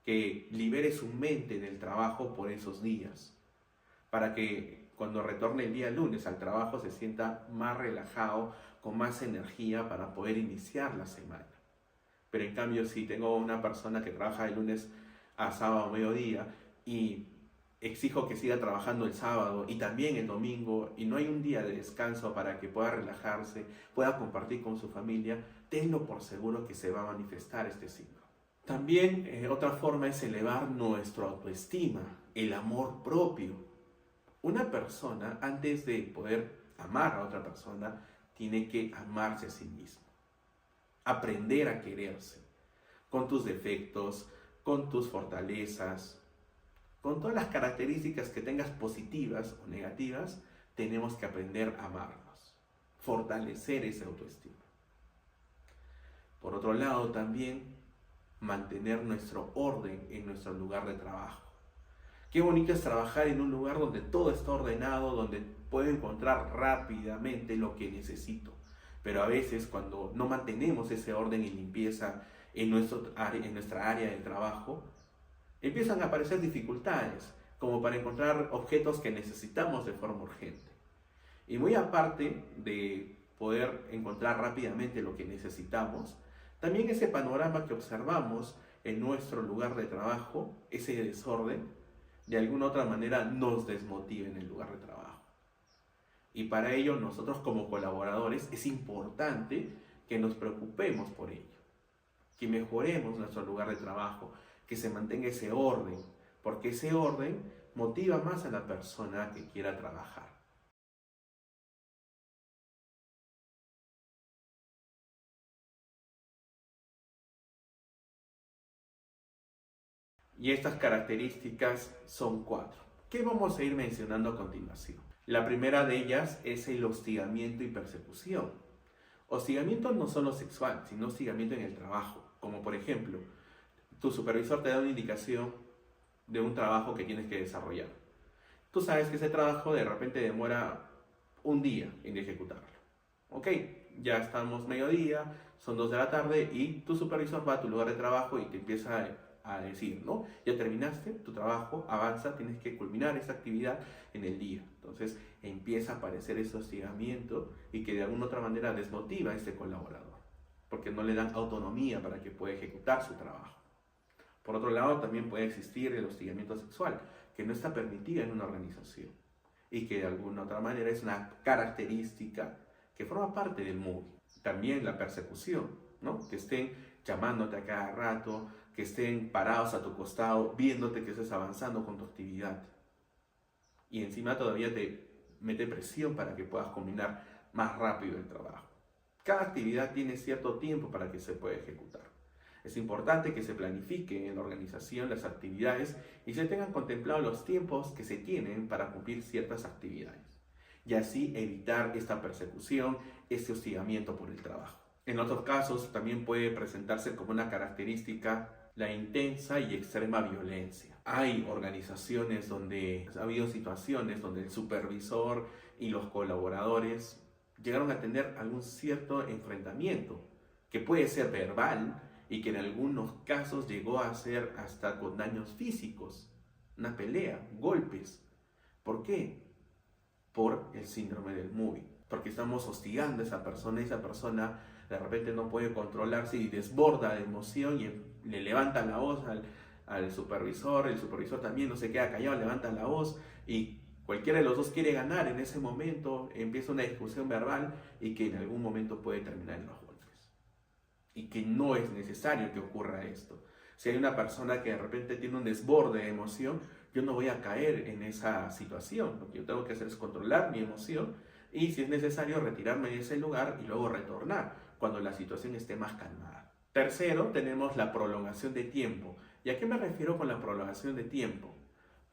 que libere su mente del trabajo por esos días, para que cuando retorne el día lunes al trabajo se sienta más relajado, con más energía para poder iniciar la semana. Pero en cambio, si tengo una persona que trabaja de lunes a sábado a mediodía y exijo que siga trabajando el sábado y también el domingo y no hay un día de descanso para que pueda relajarse, pueda compartir con su familia, tenlo por seguro que se va a manifestar este signo. También otra forma es elevar nuestra autoestima, el amor propio. Una persona, antes de poder amar a otra persona, tiene que amarse a sí mismo. Aprender a quererse, con tus defectos, con tus fortalezas, con todas las características que tengas positivas o negativas, tenemos que aprender a amarnos, fortalecer esa autoestima. Por otro lado, también mantener nuestro orden en nuestro lugar de trabajo. Qué bonito es trabajar en un lugar donde todo está ordenado, donde puedo encontrar rápidamente lo que necesito. Pero a veces cuando no mantenemos ese orden y limpieza en nuestra área de trabajo, empiezan a aparecer dificultades, como para encontrar objetos que necesitamos de forma urgente. Y muy aparte de poder encontrar rápidamente lo que necesitamos, también ese panorama que observamos en nuestro lugar de trabajo, ese desorden, de alguna otra manera nos desmotiva en el lugar de trabajo. Y para ello nosotros como colaboradores es importante que nos preocupemos por ello, que mejoremos nuestro lugar de trabajo, que se mantenga ese orden, porque ese orden motiva más a la persona que quiera trabajar. Y estas características son 4, que vamos a ir mencionando a continuación. La primera de ellas es el hostigamiento y persecución. Hostigamiento no solo sexual, sino hostigamiento en el trabajo, como por ejemplo, tu supervisor te da una indicación de un trabajo que tienes que desarrollar. Tú sabes que ese trabajo de repente demora un día en ejecutarlo. Ok, ya estamos mediodía, son 2 de la tarde y tu supervisor va a tu lugar de trabajo y te empieza a decir, ¿no? Ya terminaste tu trabajo, avanza, tienes que culminar esta actividad en el día. Entonces empieza a aparecer ese hostigamiento y que de alguna otra manera desmotiva a este colaborador, porque no le dan autonomía para que pueda ejecutar su trabajo. Por otro lado, también puede existir el hostigamiento sexual, que no está permitido en una organización y que de alguna otra manera es una característica que forma parte del MUBI. También la persecución, ¿no? Que estén llamándote a cada rato, que estén parados a tu costado, viéndote que estés avanzando con tu actividad. Y encima todavía te mete presión para que puedas combinar más rápido el trabajo. Cada actividad tiene cierto tiempo para que se pueda ejecutar. Es importante que se planifique en la organización las actividades y se tengan contemplados los tiempos que se tienen para cumplir ciertas actividades, y así evitar esta persecución, este hostigamiento por el trabajo. En otros casos también puede presentarse como una característica la intensa y extrema violencia. Hay organizaciones donde ha habido situaciones donde el supervisor y los colaboradores llegaron a tener algún cierto enfrentamiento, que puede ser verbal y que en algunos casos llegó a ser hasta con daños físicos, una pelea, golpes. ¿Por qué? Por el síndrome del MUBI, porque estamos hostigando a esa persona y esa persona de repente no puede controlarse y desborda de emoción y le levanta la voz al supervisor, el supervisor también no se queda callado, levanta la voz y Cualquiera de los dos quiere ganar en ese momento, empieza una discusión verbal y que en algún momento puede terminar en los golpes. Y que no es necesario que ocurra esto. Si hay una persona que de repente tiene un desborde de emoción, yo no voy a caer en esa situación. Lo que yo tengo que hacer es controlar mi emoción y, si es necesario, retirarme de ese lugar y luego retornar cuando la situación esté más calmada. Tercero, tenemos la prolongación de tiempo. ¿Y a qué me refiero con la prolongación de tiempo?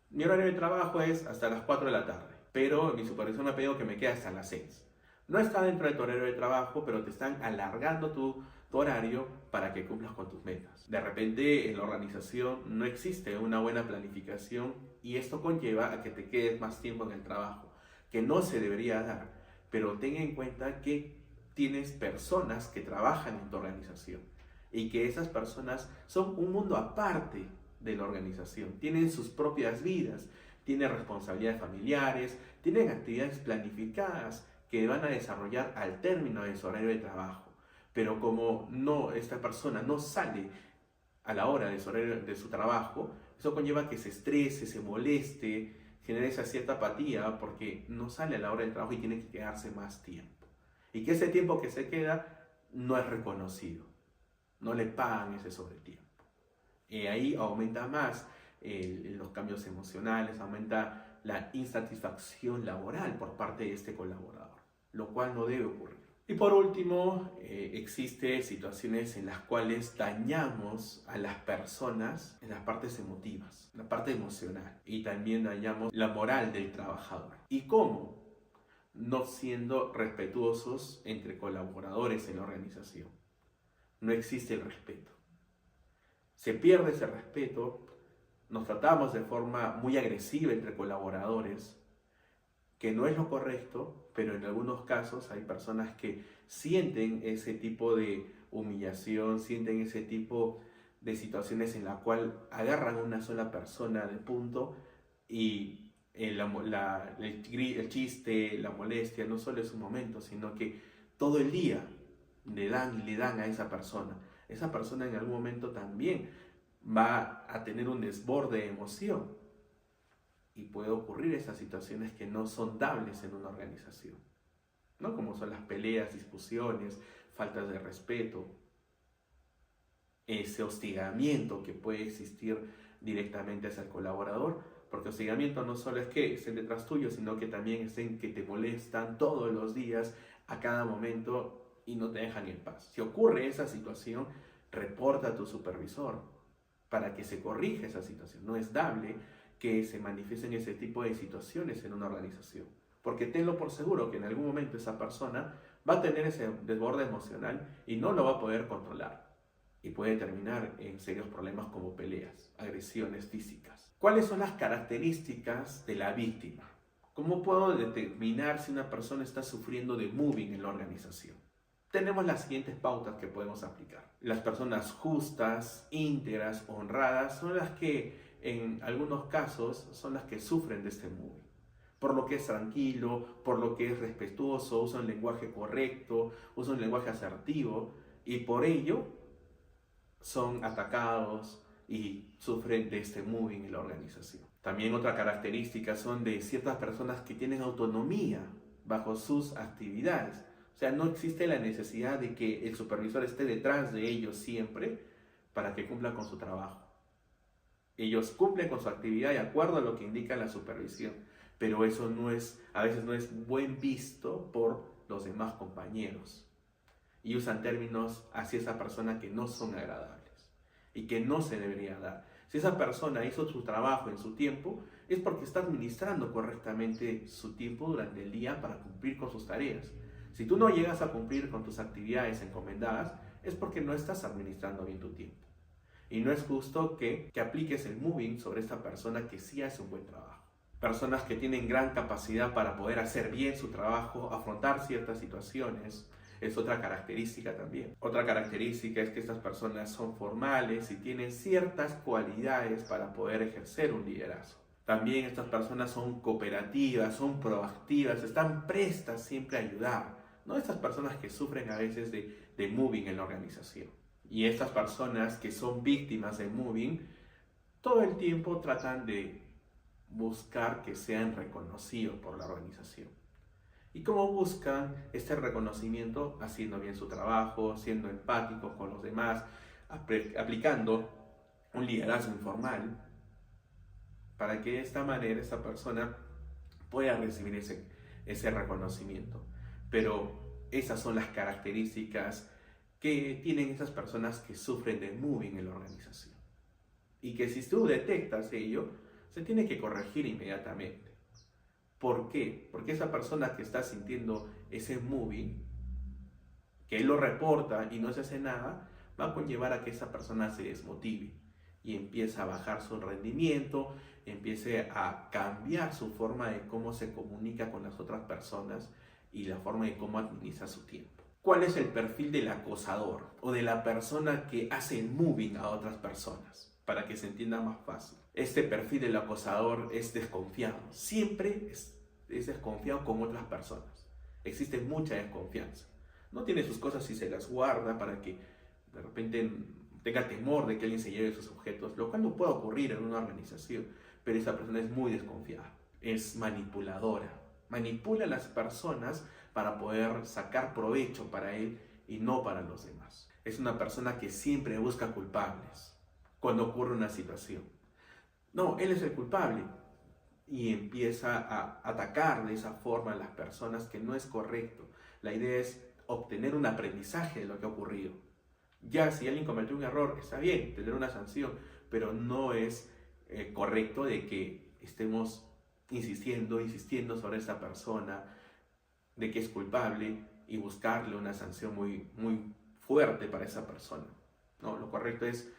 Mi horario de trabajo es hasta las 4 de la tarde, pero mi supervisor me ha pedido que me quede hasta las 6. No está dentro de tu horario de trabajo, pero te están alargando tu horario para que cumplas con tus metas. De repente en la organización no existe una buena planificación y esto conlleva a que te quedes más tiempo en el trabajo, que no se debería dar, pero ten en cuenta que tienes personas que trabajan en tu organización y que esas personas son un mundo aparte de la organización, tienen sus propias vidas, tienen responsabilidades familiares, tienen actividades planificadas que van a desarrollar al término de su horario de trabajo. Pero como esta persona no sale a la hora de su trabajo, eso conlleva que se estrese, se moleste, genere esa cierta apatía porque no sale a la hora del trabajo y tiene que quedarse más tiempo. Y que ese tiempo que se queda no es reconocido, no le pagan ese sobretiempo. Ahí aumenta más los cambios emocionales, aumenta la insatisfacción laboral por parte de este colaborador, lo cual no debe ocurrir. Y por último, existen situaciones en las cuales dañamos a las personas en las partes emotivas, la parte emocional, y también dañamos la moral del trabajador. ¿Y cómo? No siendo respetuosos entre colaboradores en la organización. No existe el respeto. Se pierde ese respeto, nos tratamos de forma muy agresiva entre colaboradores, que no es lo correcto, pero en algunos casos hay personas que sienten ese tipo de humillación, sienten ese tipo de situaciones en la cual agarran a una sola persona de punto y el chiste, la molestia, no solo es un momento, sino que todo el día le dan a esa persona. Esa persona en algún momento también va a tener un desborde de emoción y puede ocurrir esas situaciones que no son dables en una organización, ¿no? Como son las peleas, discusiones, faltas de respeto, ese hostigamiento que puede existir directamente hacia el colaborador, porque hostigamiento no solo es que estén detrás tuyo, sino que también es en que te molestan todos los días, a cada momento, y no te dejan en paz. Si ocurre esa situación, reporta a tu supervisor para que se corrija esa situación. No es dable que se manifiesten ese tipo de situaciones en una organización, porque tenlo por seguro que en algún momento esa persona va a tener ese desborde emocional y no lo va a poder controlar y puede terminar en serios problemas como peleas, agresiones físicas. ¿Cuáles son las características de la víctima? ¿Cómo puedo determinar si una persona está sufriendo de mobbing en la organización? Tenemos las siguientes pautas que podemos aplicar. Las personas justas, íntegras, honradas son las que en algunos casos son las que sufren de este mobbing. Por lo que es tranquilo, por lo que es respetuoso, usa un lenguaje correcto, usa un lenguaje asertivo y por ello son atacados y sufren de este mobbing en la organización. También otra característica son de ciertas personas que tienen autonomía bajo sus actividades. O sea, no existe la necesidad de que el supervisor esté detrás de ellos siempre para que cumplan con su trabajo. Ellos cumplen con su actividad de acuerdo a lo que indica la supervisión, pero eso a veces no es buen visto por los demás compañeros. Y usan términos hacia esa persona que no son agradables y que no se debería dar. Si esa persona hizo su trabajo en su tiempo, es porque está administrando correctamente su tiempo durante el día para cumplir con sus tareas. Si tú no llegas a cumplir con tus actividades encomendadas, es porque no estás administrando bien tu tiempo. Y no es justo que apliques el mobbing sobre esta persona que sí hace un buen trabajo. Personas que tienen gran capacidad para poder hacer bien su trabajo, afrontar ciertas situaciones, es otra característica también. Otra característica es que estas personas son formales y tienen ciertas cualidades para poder ejercer un liderazgo. También estas personas son cooperativas, son proactivas, están prestas siempre a ayudar. ¿No? Estas personas que sufren a veces de mobbing en la organización. Y estas personas que son víctimas de mobbing, todo el tiempo tratan de buscar que sean reconocidos por la organización. ¿Y cómo buscan este reconocimiento? Haciendo bien su trabajo, siendo empáticos con los demás, aplicando un liderazgo informal, para que de esta manera esta persona pueda recibir ese reconocimiento. Pero esas son las características que tienen esas personas que sufren de moving en la organización. Y que si tú detectas ello, se tiene que corregir inmediatamente. ¿Por qué? Porque esa persona que está sintiendo ese moving, que él lo reporta y no se hace nada, va a conllevar a que esa persona se desmotive y empieza a bajar su rendimiento, empiece a cambiar su forma de cómo se comunica con las otras personas y la forma de cómo administra su tiempo. ¿Cuál es el perfil del acosador o de la persona que hace el moving a otras personas? Para que se entienda más fácil. Este perfil del acosador es desconfiado. Siempre es desconfiado con otras personas. Existe mucha desconfianza. No tiene sus cosas y se las guarda para que de repente tenga temor de que alguien se lleve sus objetos, lo cual no puede ocurrir en una organización, pero esa persona es muy desconfiada. Es manipuladora. Manipula a las personas para poder sacar provecho para él y no para los demás. Es una persona que siempre busca culpables cuando ocurre una situación. No, él es el culpable. Y empieza a atacar de esa forma a las personas, que no es correcto. La idea es obtener un aprendizaje de lo que ha ocurrido. Ya si alguien cometió un error, está bien, tener una sanción, pero no es correcto de que estemos insistiendo sobre esa persona, de que es culpable y buscarle una sanción muy fuerte para esa persona. No, lo correcto es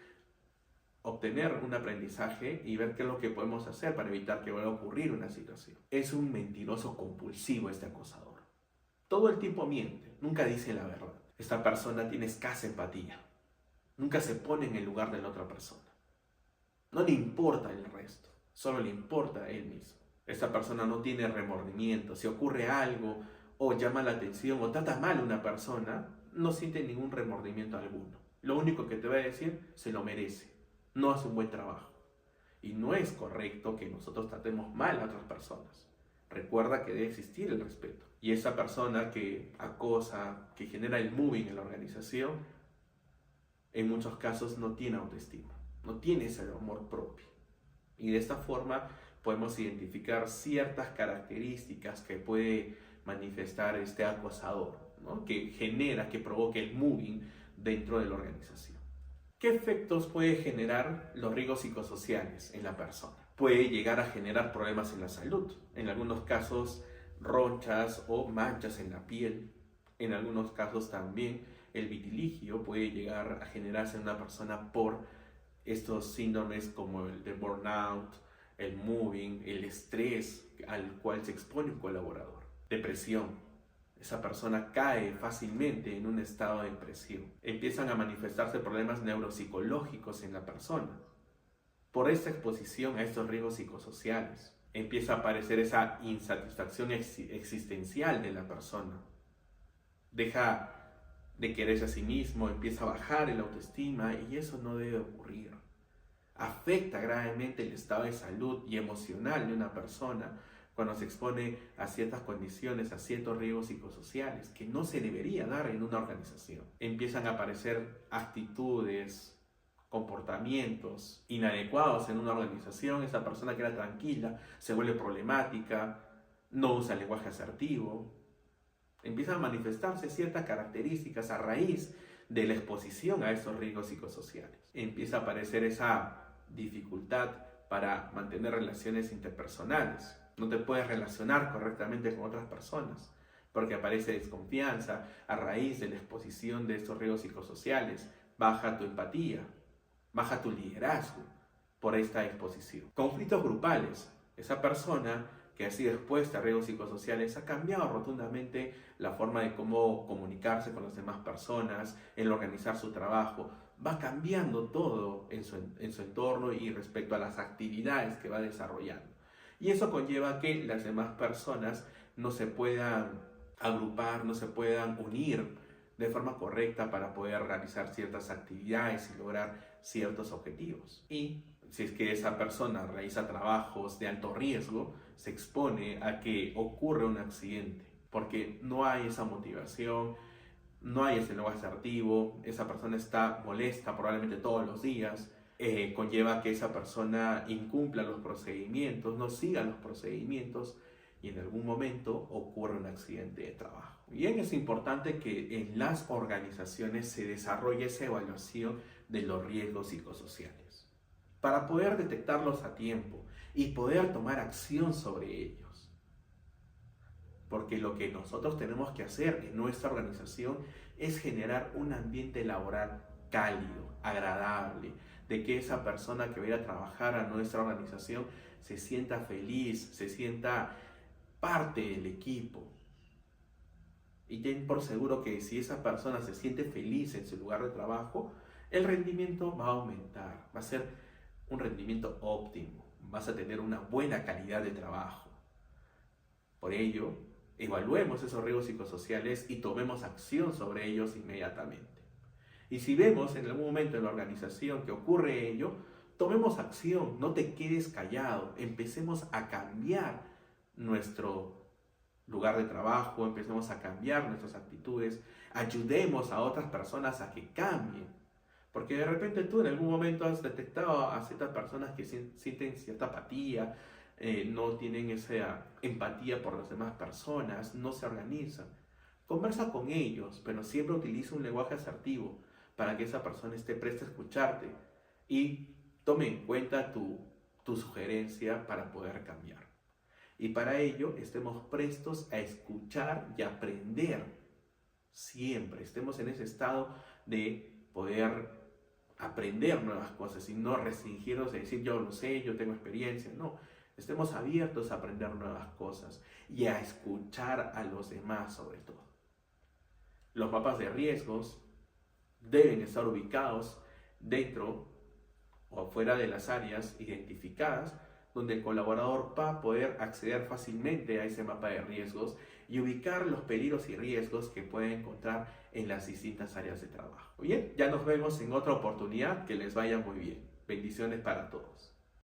obtener un aprendizaje y ver qué es lo que podemos hacer para evitar que vuelva a ocurrir una situación. Es un mentiroso compulsivo este acosador. Todo el tiempo miente, nunca dice la verdad. Esta persona tiene escasa empatía. Nunca se pone en el lugar de la otra persona. No le importa el resto, solo le importa a él mismo. Esta persona no tiene remordimiento. Si ocurre algo o llama la atención o trata mal a una persona, no siente ningún remordimiento alguno. Lo único que te va a decir, se lo merece. No hace un buen trabajo. Y no es correcto que nosotros tratemos mal a otras personas. Recuerda que debe existir el respeto. Y esa persona que acosa, que genera el moving en la organización, en muchos casos no tiene autoestima, no tiene ese amor propio. Y de esta forma podemos identificar ciertas características que puede manifestar este acosador, ¿no? Que genera, que provoque el moving dentro de la organización. ¿Qué efectos puede generar los riesgos psicosociales en la persona? Puede llegar a generar problemas en la salud, en algunos casos ronchas o manchas en la piel, en algunos casos también el vitiligio puede llegar a generarse en una persona por estos síndromes como el de burnout, el moving, el estrés al cual se expone un colaborador. Depresión. Esa persona cae fácilmente en un estado de depresión. Empiezan a manifestarse problemas neuropsicológicos en la persona. Por esta exposición a estos riesgos psicosociales, empieza a aparecer esa insatisfacción existencial de la persona. Deja de quererse a sí mismo, empieza a bajar el autoestima y eso no debe ocurrir. Afecta gravemente el estado de salud y emocional de una persona cuando se expone a ciertas condiciones, a ciertos riesgos psicosociales que no se debería dar en una organización. Empiezan a aparecer actitudes, comportamientos inadecuados en una organización. Esa persona que era tranquila se vuelve problemática, no usa lenguaje asertivo. Empiezan a manifestarse ciertas características a raíz de la exposición a estos riesgos psicosociales. Empieza a aparecer esa dificultad para mantener relaciones interpersonales. No te puedes relacionar correctamente con otras personas porque aparece desconfianza a raíz de la exposición de estos riesgos psicosociales. Baja tu empatía, baja tu liderazgo por esta exposición. Conflictos grupales. Esa persona que ha sido expuesta a riesgos psicosociales ha cambiado rotundamente la forma de cómo comunicarse con las demás personas, en organizar su trabajo. Va cambiando todo en su entorno y respecto a las actividades que va desarrollando. Y eso conlleva que las demás personas no se puedan agrupar, no se puedan unir de forma correcta para poder realizar ciertas actividades y lograr ciertos objetivos. Y Si es que esa persona realiza trabajos de alto riesgo, se expone a que ocurra un accidente, porque no hay esa motivación, no hay ese nuevo asertivo, esa persona está molesta probablemente todos los días, conlleva que esa persona incumpla los procedimientos, no siga los procedimientos y en algún momento ocurre un accidente de trabajo. Bien, es importante que en las organizaciones se desarrolle esa evaluación de los riesgos psicosociales para poder detectarlos a tiempo y poder tomar acción sobre ellos. Porque lo que nosotros tenemos que hacer en nuestra organización es generar un ambiente laboral cálido, agradable, de que esa persona que va a ir a trabajar a nuestra organización se sienta feliz, se sienta parte del equipo. Y ten por seguro que si esa persona se siente feliz en su lugar de trabajo, el rendimiento va a aumentar, va a ser un rendimiento óptimo, vas a tener una buena calidad de trabajo. Por ello, evaluemos esos riesgos psicosociales y tomemos acción sobre ellos inmediatamente. Y si vemos en algún momento en la organización que ocurre ello, tomemos acción, no te quedes callado, empecemos a cambiar nuestro lugar de trabajo, empecemos a cambiar nuestras actitudes, ayudemos a otras personas a que cambien. Porque de repente tú en algún momento has detectado a ciertas personas que sienten cierta apatía, no tienen esa empatía por las demás personas, no se organizan. Conversa con ellos, pero siempre utiliza un lenguaje asertivo para que esa persona esté presta a escucharte y tome en cuenta tu sugerencia para poder cambiar. Y para ello estemos prestos a escuchar y aprender siempre. Estemos en ese estado de poder aprender nuevas cosas y no restringirnos a decir yo lo sé, yo tengo experiencia. No, estemos abiertos a aprender nuevas cosas y a escuchar a los demás sobre todo. Los mapas de riesgos deben estar ubicados dentro o fuera de las áreas identificadas donde el colaborador va a poder acceder fácilmente a ese mapa de riesgos y ubicar los peligros y riesgos que puede encontrar en las distintas áreas de trabajo. Bien, ya nos vemos en otra oportunidad, que les vaya muy bien. Bendiciones para todos.